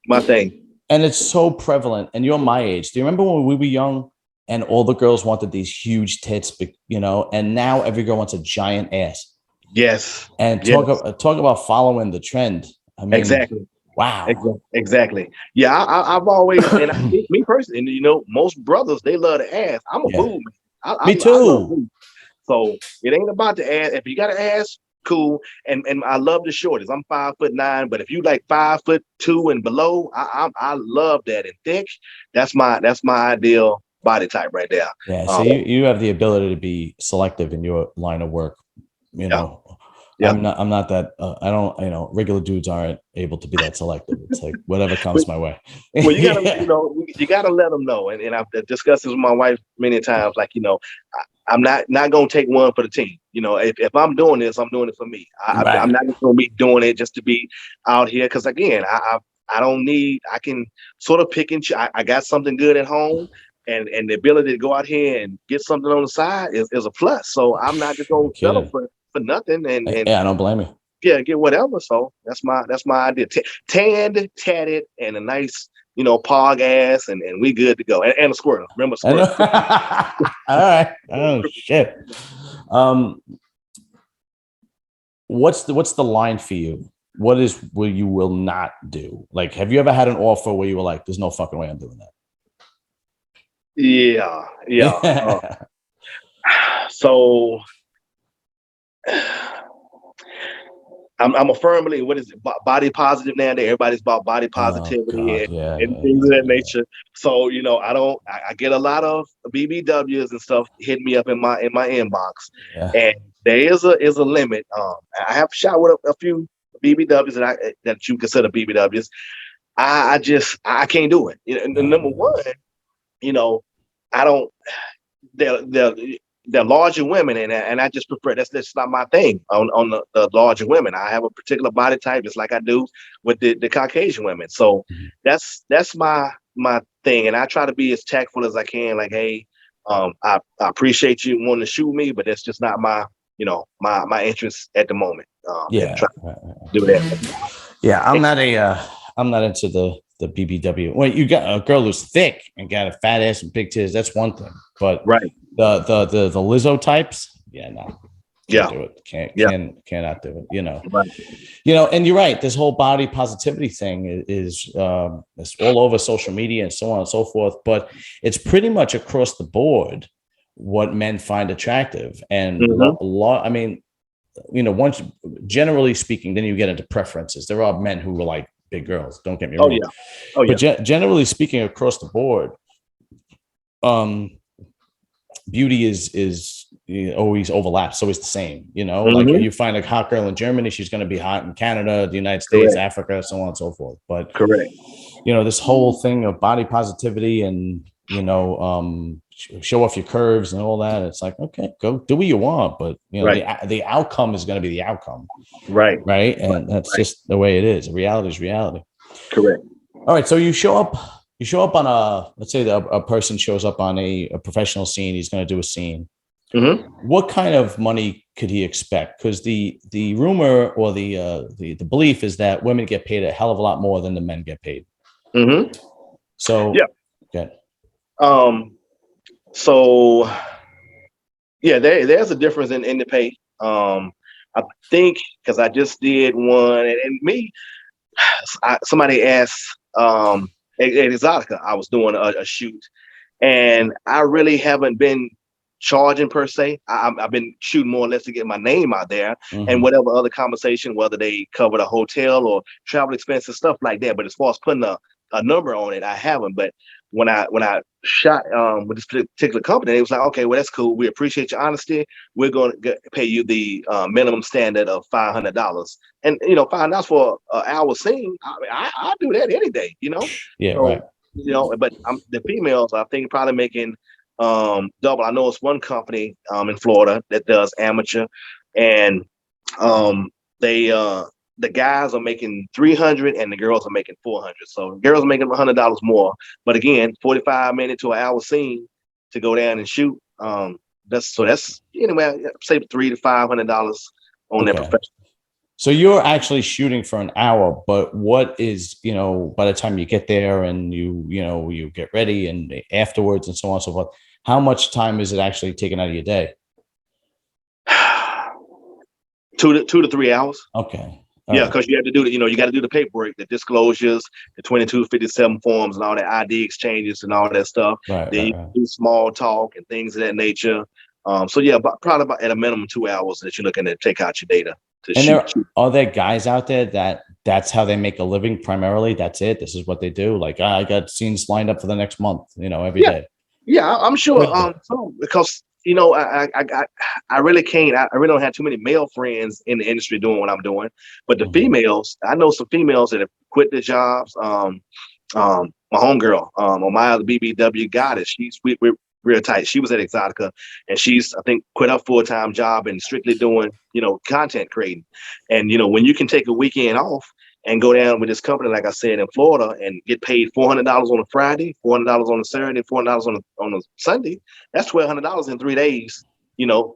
my thing. And it's so prevalent. And you're my age. Do you remember when we were young and all the girls wanted these huge tits, and now every girl wants a giant ass? Yes. And talk about following the trend. I mean, exactly. Wow. Exactly. Yeah, I've always, and me personally, most brothers, they love the ass. I'm a boob man. Me too. So it ain't about the ass. If you got an ass, cool. And I love the shortest. I'm 5'9", but if you like 5'2" and below, I love that. And thick, that's my ideal body type right there. Yeah. So you have the ability to be selective in your line of work. Yeah. I'm not that. I don't. Regular dudes aren't able to be that selective. It's like whatever comes my way. Well, you gotta, you gotta let them know. And I've discussed this with my wife many times. Like, I'm not gonna take one for the team. If I'm doing this, I'm doing it for me. I'm not gonna be doing it just to be out here. Because again, I don't need. I can sort of pick and choose. I got something good at home. And the ability to go out here and get something on the side is a plus. So I'm not just gonna settle for nothing. And yeah, I don't blame you. Yeah, get whatever. So that's my idea. Tanned, tatted, and a nice pog ass, and we good to go. And a squirrel. Remember squirrel. All right. Oh shit. What's the line for you? What is what you will not do? Like, have you ever had an offer where you were like, "There's no fucking way I'm doing that"? Yeah. So I'm a firm believer. What is it? Body positive nowadays. Everybody's about body positivity and things of that nature. So I get a lot of BBWs and stuff hitting me up in my inbox, and there is a limit. I have shot with a few BBWs that you consider BBWs. I can't do it. Number one, I don't. They're larger women, and I just prefer that's not my thing on the larger women. I have a particular body type, just like I do with the Caucasian women. So that's my thing, and I try to be as tactful as I can. Like, hey, I appreciate you wanting to shoot me, but that's just not my my interest at the moment. Do that. Yeah, I'm not into the BBW. Well, you got a girl who's thick and got a fat ass and big titties. That's one thing, but the Lizzo types, no, can't do it. Cannot do it. And you're right. This whole body positivity thing is it's all over social media and so on and so forth. But it's pretty much across the board what men find attractive, and a lot. I mean, once generally speaking, then you get into preferences. There are men who are like big girls. Don't get me wrong. But generally speaking, across the board, beauty is always overlaps. It's always the same. Like you find a hot girl in Germany, she's going to be hot in Canada, the United States, Africa, so on and so forth. But this whole thing of body positivity and show off your curves and all that. It's like, okay, go do what you want, but the outcome is going to be the outcome, right? And that's just the way it is. Reality is reality. Correct. All right, so you show up on let's say a person shows up on a professional scene. He's going to do a scene. What kind of money could he expect? Because the rumor or the belief is that women get paid a hell of a lot more than the men get paid. So So there's a difference in the pay. I think because I just did one, and me, somebody asked at Exotica, I was doing a shoot, and I really haven't been charging per se. I've been shooting more or less to get my name out there, and whatever other conversation, whether they cover the hotel or travel expenses, stuff like that. But as far as putting a number on it, I haven't. But when I shot with this particular company, it was like, okay, well, that's cool. We appreciate your honesty. We're going to pay you the minimum standard of $500. And $5 for an hour scene, I do that any day. But the females, I think, probably making double. I know it's one company in Florida that does amateur, and the guys are making $300 and the girls are making $400. So girls are making $100 more. But again, 45 minutes to an hour scene to go down and shoot. That's anyway, say $300 to $500 on their professional. So you're actually shooting for an hour, but what is, by the time you get there and you get ready and afterwards and so on and so forth, how much time is it actually taken out of your day? 2 to 3 hours. Okay. Because you have to do you got to do the paperwork, the disclosures, the 2257 forms, and all the ID exchanges and all that stuff. Then you do small talk and things of that nature. Probably about at a minimum 2 hours that you're looking to take out your data to shoot. Are there guys out there that's how they make a living primarily? That's it. This is what they do. Like, I got scenes lined up for the next month. Every day. Yeah, I'm sure. Because I really can't. I really don't have too many male friends in the industry doing what I'm doing. But the females, I know some females that have quit their jobs. My homegirl, Omaya the BBW Goddess, we're real tight. She was at Exotica, and she's, I think, quit her full-time job and strictly doing, content creating. And when you can take a weekend off and go down with this company, like I said, in Florida, and get paid $400 on a Friday, $400 on a Saturday, $400 on a Sunday. That's $1,200 in 3 days,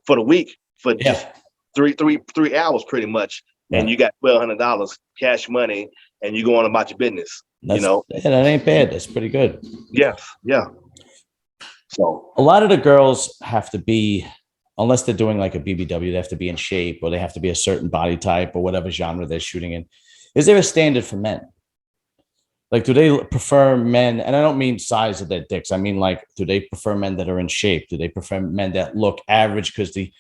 for the week, for just three hours pretty much. And you got $1,200 cash money, and you go on about your business. That ain't bad. That's pretty good. Yeah. So a lot of the girls have to be, unless they're doing like a BBW, they have to be in shape or they have to be a certain body type or whatever genre they're shooting in. Is there a standard for men? Like, do they prefer men? And I don't mean size of their dicks. I mean, like, do they prefer men that are in shape? Do they prefer men that look average because the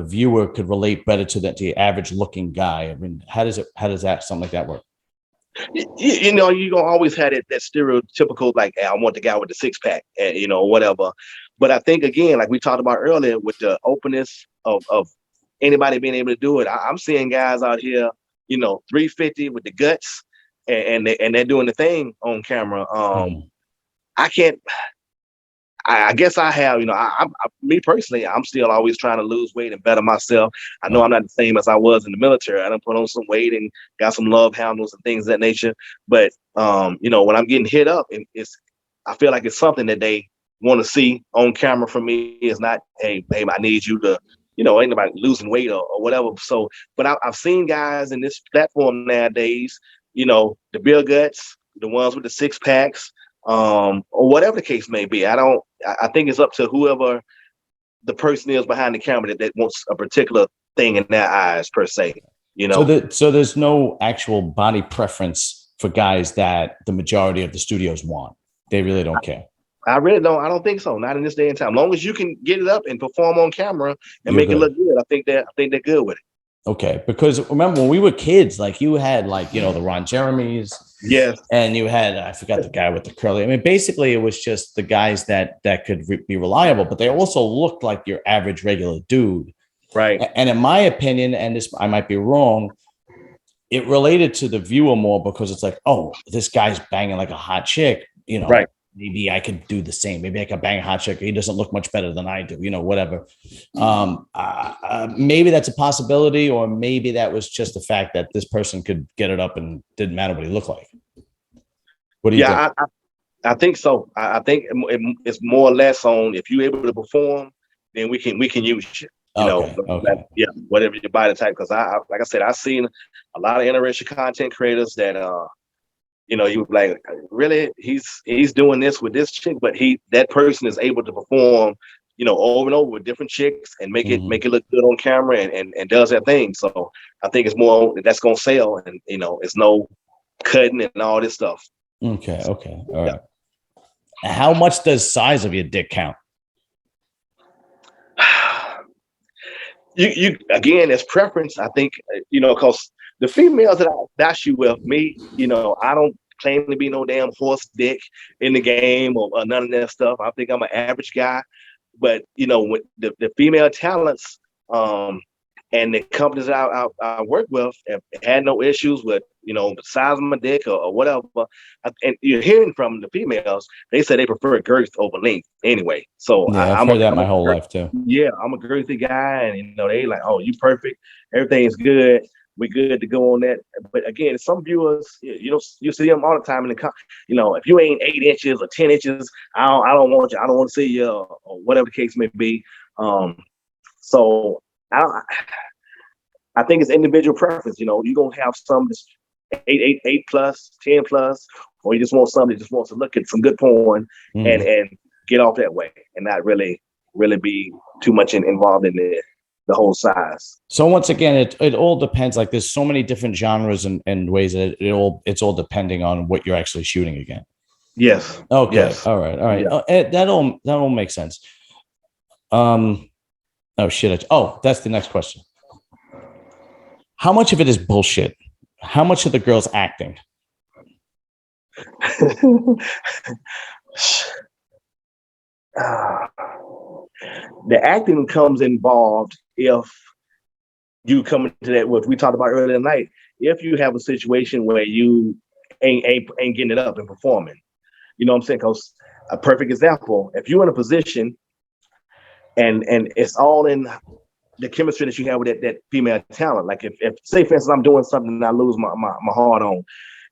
viewer could relate better to the average looking guy? I mean, how does something like that work? you're gonna always have that stereotypical, like, hey, I want the guy with the six pack, and whatever. But I think, again, like we talked about earlier, with the openness of anybody being able to do it, I'm seeing guys out here, 350 with the guts, and they're doing the thing on camera. I can't. I guess I have, me personally, I'm still always trying to lose weight and better myself. I know I'm not the same as I was in the military. I done put on some weight and got some love handles and things of that nature. But, when I'm getting hit up, and I feel like it's something that they want to see on camera from me. It's not, hey, babe, I need you to, ain't nobody losing weight or whatever. So, but I've seen guys in this platform nowadays, the beer guts, the ones with the six packs, or whatever the case may be. I think it's up to whoever the person is behind the camera that wants a particular thing in their eyes, per se. So there's no actual body preference for guys that the majority of the studios want. They really don't care. I really don't. I don't think so. Not in this day and time. As long as you can get it up and perform on camera and make it look good, I think they're good with it. Okay, because remember when we were kids, like you had the Ron Jeremys, yes, and you had, I forgot the guy with the curly. I mean, basically, it was just the guys that could be reliable, but they also looked like your average regular dude, right? And in my opinion, and this I might be wrong, it related to the viewer more because it's like, oh, this guy's banging like a hot chick, right? Maybe I could do the same. Maybe I could bang a hot chick. He doesn't look much better than I do, whatever. Maybe that's a possibility, or maybe that was just the fact that this person could get it up and didn't matter what he looked like. What do you think? I think so. I think it's more or less on, if you're able to perform, then we can use you. Okay. Whatever your body type. Because like I said, I've seen a lot of interracial content creators that you like, really, he's doing this with this chick, but that person is able to perform, over and over with different chicks and make it look good on camera and does that thing. So I think it's more that's gonna sell, and it's no cutting and all this stuff. Okay. All right. How much does size of your dick count? You again, it's preference. I think, because the females that I shoot with, me, I don't claim to be no damn horse dick in the game or none of that stuff. I think I'm an average guy, but with the female talents, and the companies I work with have had no issues with the size of my dick or whatever. And you're hearing from the females, they say they prefer girth over length anyway. So yeah, I've heard that my whole life too. Yeah, I'm a girthy guy, and they like, oh, you perfect, everything's good, we good to go on that. But again, some viewers, you see them all the time in the if you ain't 8 inches or 10 inches, I don't want you. I don't want to see you, or whatever the case may be. So I think it's individual preference. You're gonna have some that's 8 plus, 10 plus, or you just want somebody that just wants to look at some good porn and get off that way, and not really be too much involved in the whole size. So once again, it all depends. Like, there's so many different genres and ways that it's all depending on what you're actually shooting again. Yes. Okay. Yes. All right. Yeah. That all makes sense. Oh shit. That's the next question. How much of it is bullshit? How much of the girls acting? The acting comes involved if you come into that, what we talked about earlier tonight. If you have a situation where you ain't getting it up and performing, you know what I'm saying? Because a perfect example, if you're in a position and it's all in the chemistry that you have with that female talent. Like if say for instance, I'm doing something and I lose my heart on,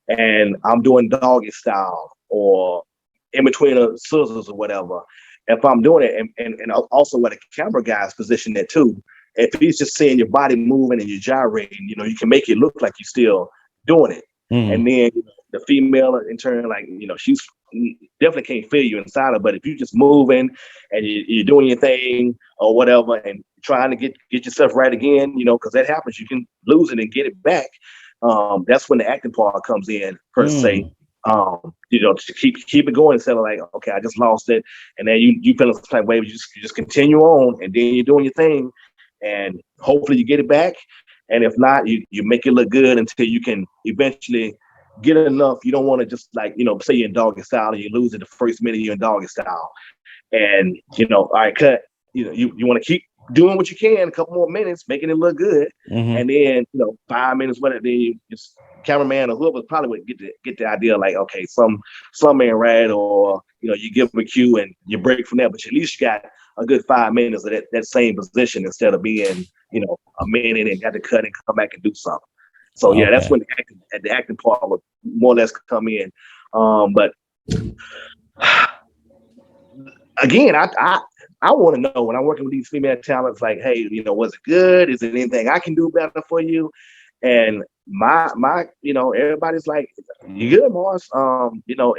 and I'm doing doggy style or in between the scissors or whatever. If I'm doing it, and also where the camera guy's positioned there too, if he's just seeing your body moving and you're gyrating, you can make it look like you're still doing it. And then the female in turn, like, she's definitely can't feel you inside her. But if you just moving and you're doing your thing or whatever and trying to get yourself right again, because that happens, you can lose it and get it back. That's when the acting part comes in, per se. To keep it going instead of like, okay, I just lost it, and then you feel the same way. You just continue on, and then you're doing your thing, and hopefully you get it back. And if not, you make it look good until you can eventually get enough. You don't want to just like, say you're in doggy style and you lose it the first minute you're in doggy style, and all right, cut. You want to keep doing what you can, a couple more minutes, making it look good, and then 5 minutes, whatever. Then you just cameraman or whoever probably would get the idea like, okay, some ain't right, or you give them a cue and you break from there, but at least you got a good 5 minutes of that same position instead of being a minute and got to cut and come back and do something. So yeah, that's when the acting part would more or less come in. But again, I want to know when I'm working with these female talents, like, hey, was it good? Is there anything I can do better for you? And my everybody's like, you good, Mars?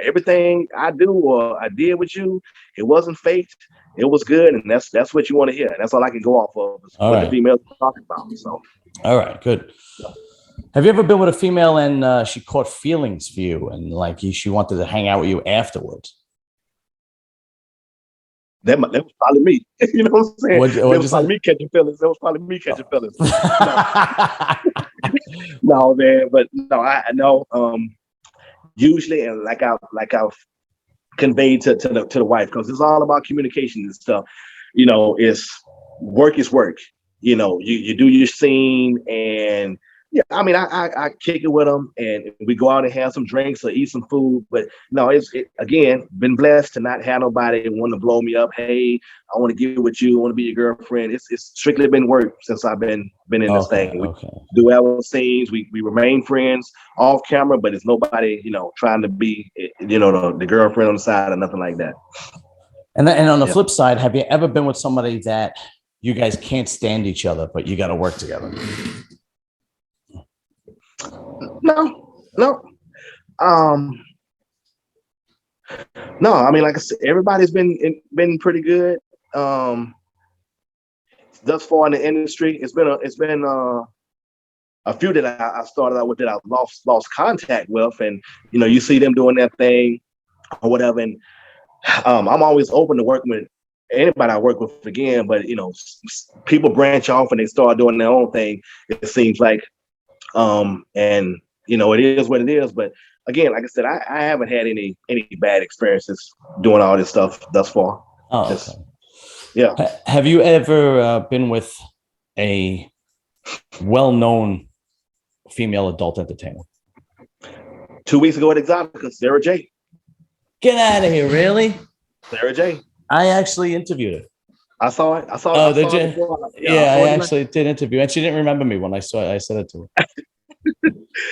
Everything I do or I did with you, it wasn't faked. It was good, and that's what you want to hear. That's all I can go off of. Is what the females are talking about. So, all right, good. Have you ever been with a female and she caught feelings for you, and like she wanted to hang out with you afterwards? That was probably me. You know what I'm saying? That was probably me catching feelings. That was probably me catching feelings. No, man. But no, I know. Usually, and like I've conveyed to the wife, because it's all about communication and stuff. It's work is work. You do your scene, and yeah, I mean, I kick it with them, and we go out and have some drinks or eat some food. But no, again, been blessed to not have nobody want to blow me up. Hey, I want to get with you. I want to be your girlfriend. It's strictly been work since I've been in this thing. We do our scenes. We remain friends off camera, but it's nobody, trying to be, the girlfriend on the side or nothing like that. And on the flip side, have you ever been with somebody that you guys can't stand each other, but you got to work together? No. No, I mean, like I said, everybody's been pretty good. Thus far in the industry, it's been a few that I started out with that I lost contact with, and you see them doing that thing or whatever. And I'm always open to working with anybody I work with again, but people branch off and they start doing their own thing. It seems like, and it is what it is. But again, like I said, I haven't had any bad experiences doing all this stuff thus far. Oh, okay. Yeah. Have you ever been with a well-known female adult entertainer? 2 weeks ago at Exotica, Sarah J. Get out of here! Really? Sarah J. I actually interviewed her. I saw it. Oh, did you? Yeah, I actually did interview, and she didn't remember me when I said it to her.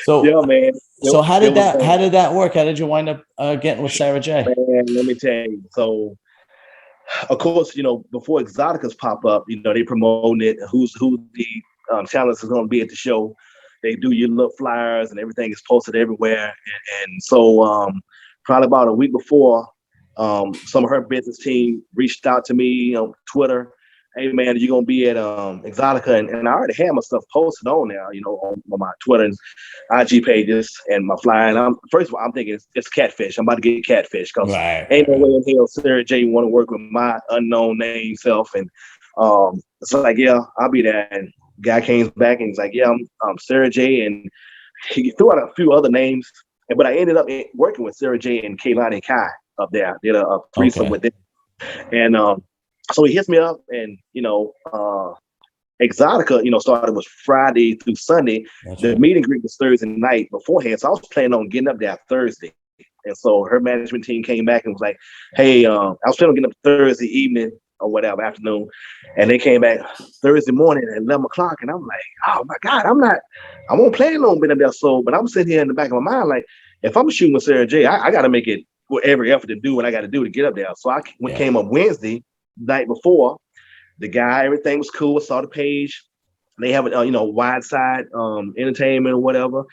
So yeah, man. So how did that work? How did you wind up getting with Sarah J? Man, let me tell you. So, of course, before Exoticas pop up, they promoting it. Who the talents is going to be at the show? They do your little flyers and everything is posted everywhere. And so, probably about a week before, some of her business team reached out to me on Twitter. Hey man, you're gonna be at Exotica, and I already had my stuff posted on there, on my Twitter and IG pages and my flyer. And first of all, I'm thinking it's catfish. I'm about to get catfish because ain't no way in hell Sarah J want to work with my unknown name self. And it's like, yeah, I'll be there. And guy came back and he's like, yeah, I'm Sarah J. And he threw out a few other names, but I ended up working with Sarah J. and Kaylani Kai up there. Did a threesome with them, and so he hits me up, and Exotica, started was Friday through Sunday. The meet and greet was Thursday night beforehand, so I was planning on getting up there Thursday. And so her management team came back and was like, "Hey, I was planning on getting up Thursday evening or whatever afternoon," and they came back Thursday morning at 11 o'clock, and I'm like, "Oh my God, I won't plan on being up there." So, but I'm sitting here in the back of my mind like, if I'm shooting with Sarah J, I got to make it every effort to do what I got to do to get up there. So I came up Wednesday night before. The guy, everything was cool. I saw the page. They have a wide side entertainment or whatever,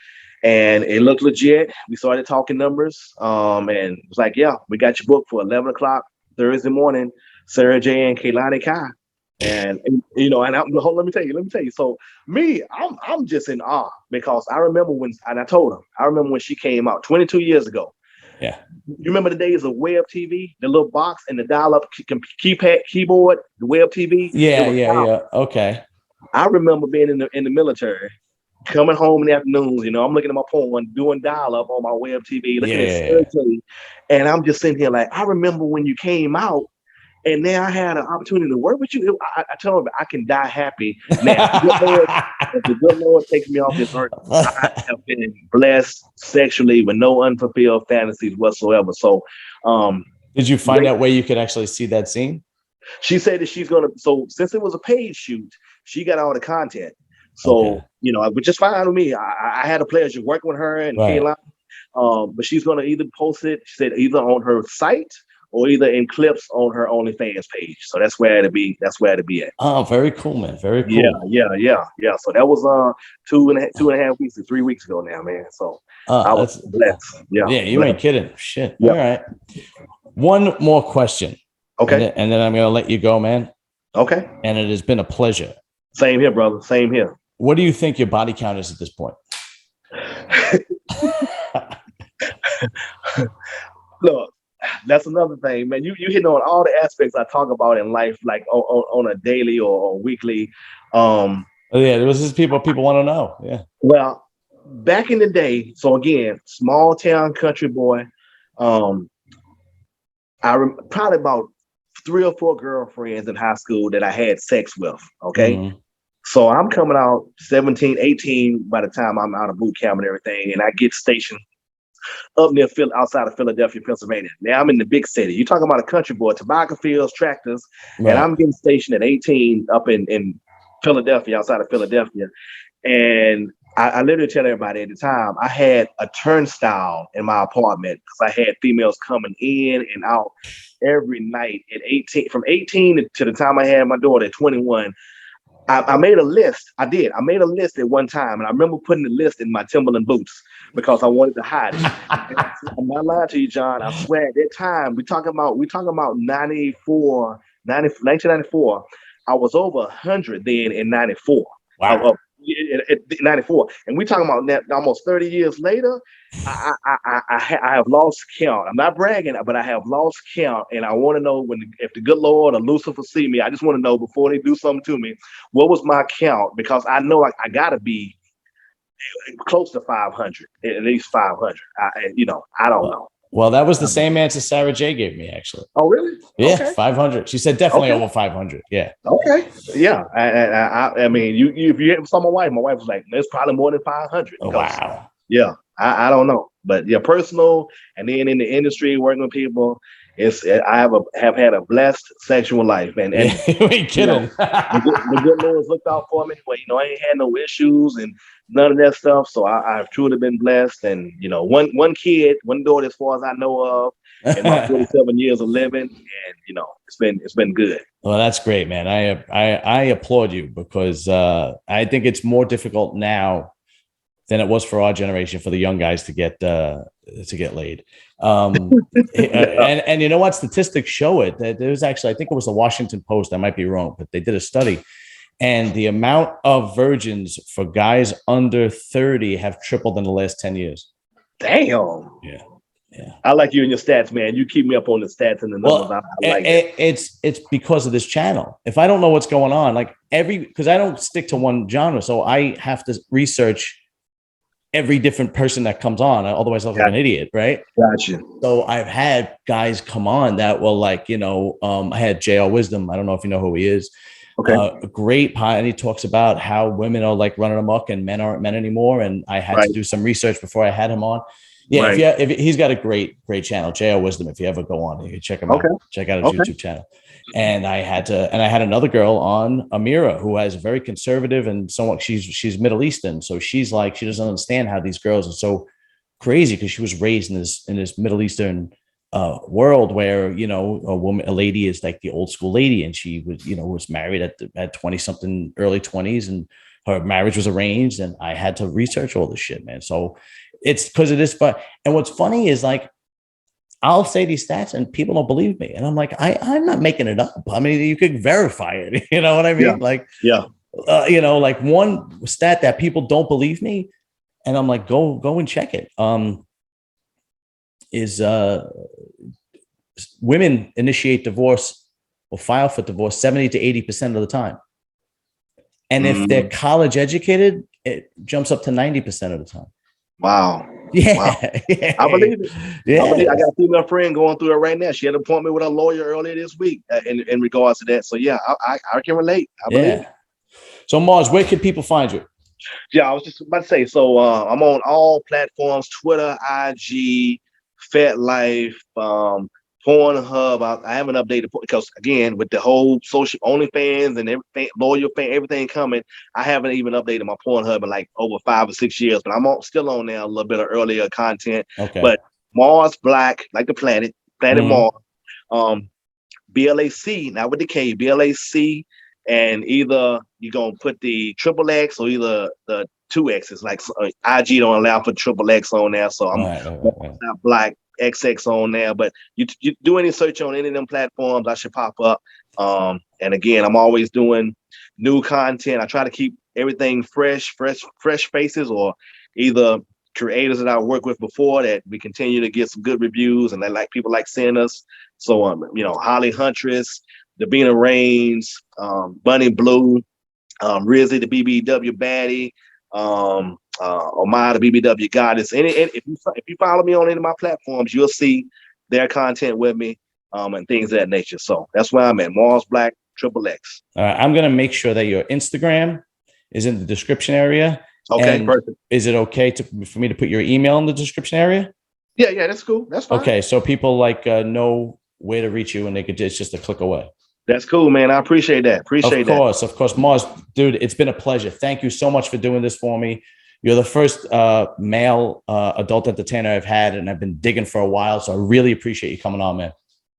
and it looked legit. We started talking numbers, and it was like, yeah, we got your book for 11 o'clock Thursday morning, Sarah J and Kaylani Kai. And let me tell you. So I'm just in awe because I remember and I told him, I remember when she came out 22 years ago. Yeah. You remember the days of web TV, the little box and the dial-up keyboard, the web TV? Yeah. Okay. I remember being in the military, coming home in the afternoons. I'm looking at my phone, doing dial-up on my web TV, looking at Thursday, and I'm just sitting here like, I remember when you came out. And then I had an opportunity to work with you. I tell him I can die happy now. If the good Lord takes me off this earth, I have been blessed sexually with no unfulfilled fantasies whatsoever. So, did you find out where you could actually see that scene? She said that she's gonna. So since it was a paid shoot, she got all the content. So which is fine with me. I had a pleasure working with her and Kayla. But she's gonna either post it. She said either on her site or either in clips on her OnlyFans page. So that's where it'll be. That's where it'll be at. Oh, very cool, man. Very cool. Yeah. So that was 2.5 weeks to 3 weeks ago now, man. So I was blessed. Yeah, you ain't kidding. Shit. Yep. All right. One more question. Okay. And then I'm gonna let you go, man. Okay. And it has been a pleasure. Same here, brother. Same here. What do you think your body count is at this point? Look, that's another thing, man. You hitting on all the aspects I talk about in life, like on a daily or weekly. This is people want to know. Yeah. Well, back in the day, so again, small town country boy. Probably about 3 or 4 girlfriends in high school that I had sex with. Okay. Mm-hmm. So I'm coming out 17, 18 by the time I'm out of boot camp and everything, and I get stationed up near outside of Philadelphia, Pennsylvania. Now I'm in the big city. You're talking about a country boy, tobacco fields, tractors, and I'm getting stationed at 18 up in Philadelphia, outside of Philadelphia. And I literally tell everybody at the time, I had a turnstile in my apartment because I had females coming in and out every night at 18. From 18 to the time I had my daughter at 21, I made a list. I made a list at one time, and I remember putting the list in my Timberland boots because I wanted to hide it. I'm not lying to you, John. I swear at that time, we talking about 1994. I was over 100 then in 94. Wow. At 94, and we talking about that almost 30 years later. I have lost count. I'm not bragging, but I have lost count, and I want to know if the good Lord or Lucifer see me. I just want to know before they do something to me, what was my count? Because I know I gotta be close to 500, at least 500. I don't know. Well, that was the same answer Sarah J gave me, actually. Oh, really? Yeah, okay. 500. She said definitely over 500. Yeah. Okay. Yeah. I mean, if you saw my wife was like, there's probably more than 500. Oh, wow. Yeah. I don't know, but yeah, personal, and then in the industry working with people, I have had a blessed sexual life, and you ain't kidding. The good Lord's looked out for me. Well, I ain't had no issues and none of that stuff. So I've truly been blessed, and one kid, one daughter, as far as I know of, in my 47 years of living, and it's been good. Well, that's great, man. I applaud you because I think it's more difficult now than it was for our generation, for the young guys to get laid. And you know what? Statistics show it. That there's actually, I think it was the Washington Post, I might be wrong, but they did a study, and the amount of virgins for guys under 30 have tripled in the last 10 years. Damn. Yeah. I like you and your stats, man. You keep me up on the stats and the numbers. Well, I like it. It's because of this channel. If I don't know what's going on, because I don't stick to one genre, so I have to research every different person that comes on. Otherwise, I look like an idiot, right? Gotcha. So I've had guys come on that will I had JL Wisdom. I don't know if you know who he is. Okay. A great pod, and he talks about how women are running amok and men aren't men anymore. And I had to do some research before I had him on. Yeah, if he's got a great channel, JL Wisdom. If you ever go on, you can check him out. Check out his YouTube channel. And I had another girl on, Amira, who has a very conservative and somewhat, she's Middle Eastern. So she's she doesn't understand how these girls are so crazy, because she was raised in this Middle Eastern world where, a lady is like the old school lady. And she was, was married at 20 something, early 20s, and her marriage was arranged, and I had to research all this shit, man. So it's because of this. But and what's funny is like I'll say these stats and people don't believe me, and I'm like, I'm not making it up. I mean, you could verify it. You know what I mean? Yeah. Like, yeah. You know, like one stat that people don't believe me, and I'm like, go and check it. Is women initiate divorce or file for divorce 70 to 80% of the time. And if they're college educated, it jumps up to 90% of the time. Wow. Yeah. Wow. Yeah. I believe it. Yeah. I got a female friend going through it right now. She had an appointment with a lawyer earlier this week in regards to that. So yeah, I can relate. I believe it. So Mars, where can people find you? Yeah, I was just about to say. So I'm on all platforms: Twitter, IG, FetLife, Pornhub. I haven't updated because again, with the whole social OnlyFans and everything, loyal fan, everything coming, I haven't even updated my Pornhub in like over 5 or 6 years. But I'm still on there a little bit of earlier content. Okay. But Mars Black, like the planet Mars. BLAC, not with the K, BLAC, and either you're gonna put the triple X or either the 2X's. Like IG don't allow for triple X on there, so I'm not Black XX on there. But you do any search on any of them platforms, I should pop up. And again, I'm always doing new content. I try to keep everything fresh faces, or either creators that I worked with before that we continue to get some good reviews and they like people like seeing us. So you know, Holly Huntress, Davina Rains, Bunny Blue, Rizzy the BBW baddie, Omar the BBW goddess. And if you follow me on any of my platforms, you'll see their content with me, and things of that nature. So that's where I'm at. Mars Black XXX. All right, I'm gonna make sure that your Instagram is in the description area. Okay, and perfect. Is it okay for me to put your email in the description area? Yeah, that's cool. That's fine. Okay, so people like know where to reach you, and it's just a click away. That's cool, man. I appreciate that. Of course, Mars, dude. It's been a pleasure. Thank you so much for doing this for me. You're the first male adult entertainer I've had, and I've been digging for a while. So I really appreciate you coming on, man.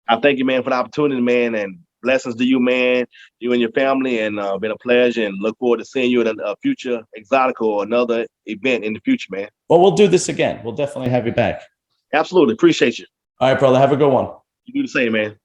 I thank you, man, for the opportunity, man, and blessings to you, man, you and your family, and been a pleasure, and look forward to seeing you at a future Exotica or another event in the future, man. Well, we'll do this again. We'll definitely have you back. Absolutely. Appreciate you. All right, brother. Have a good one. You do the same, man.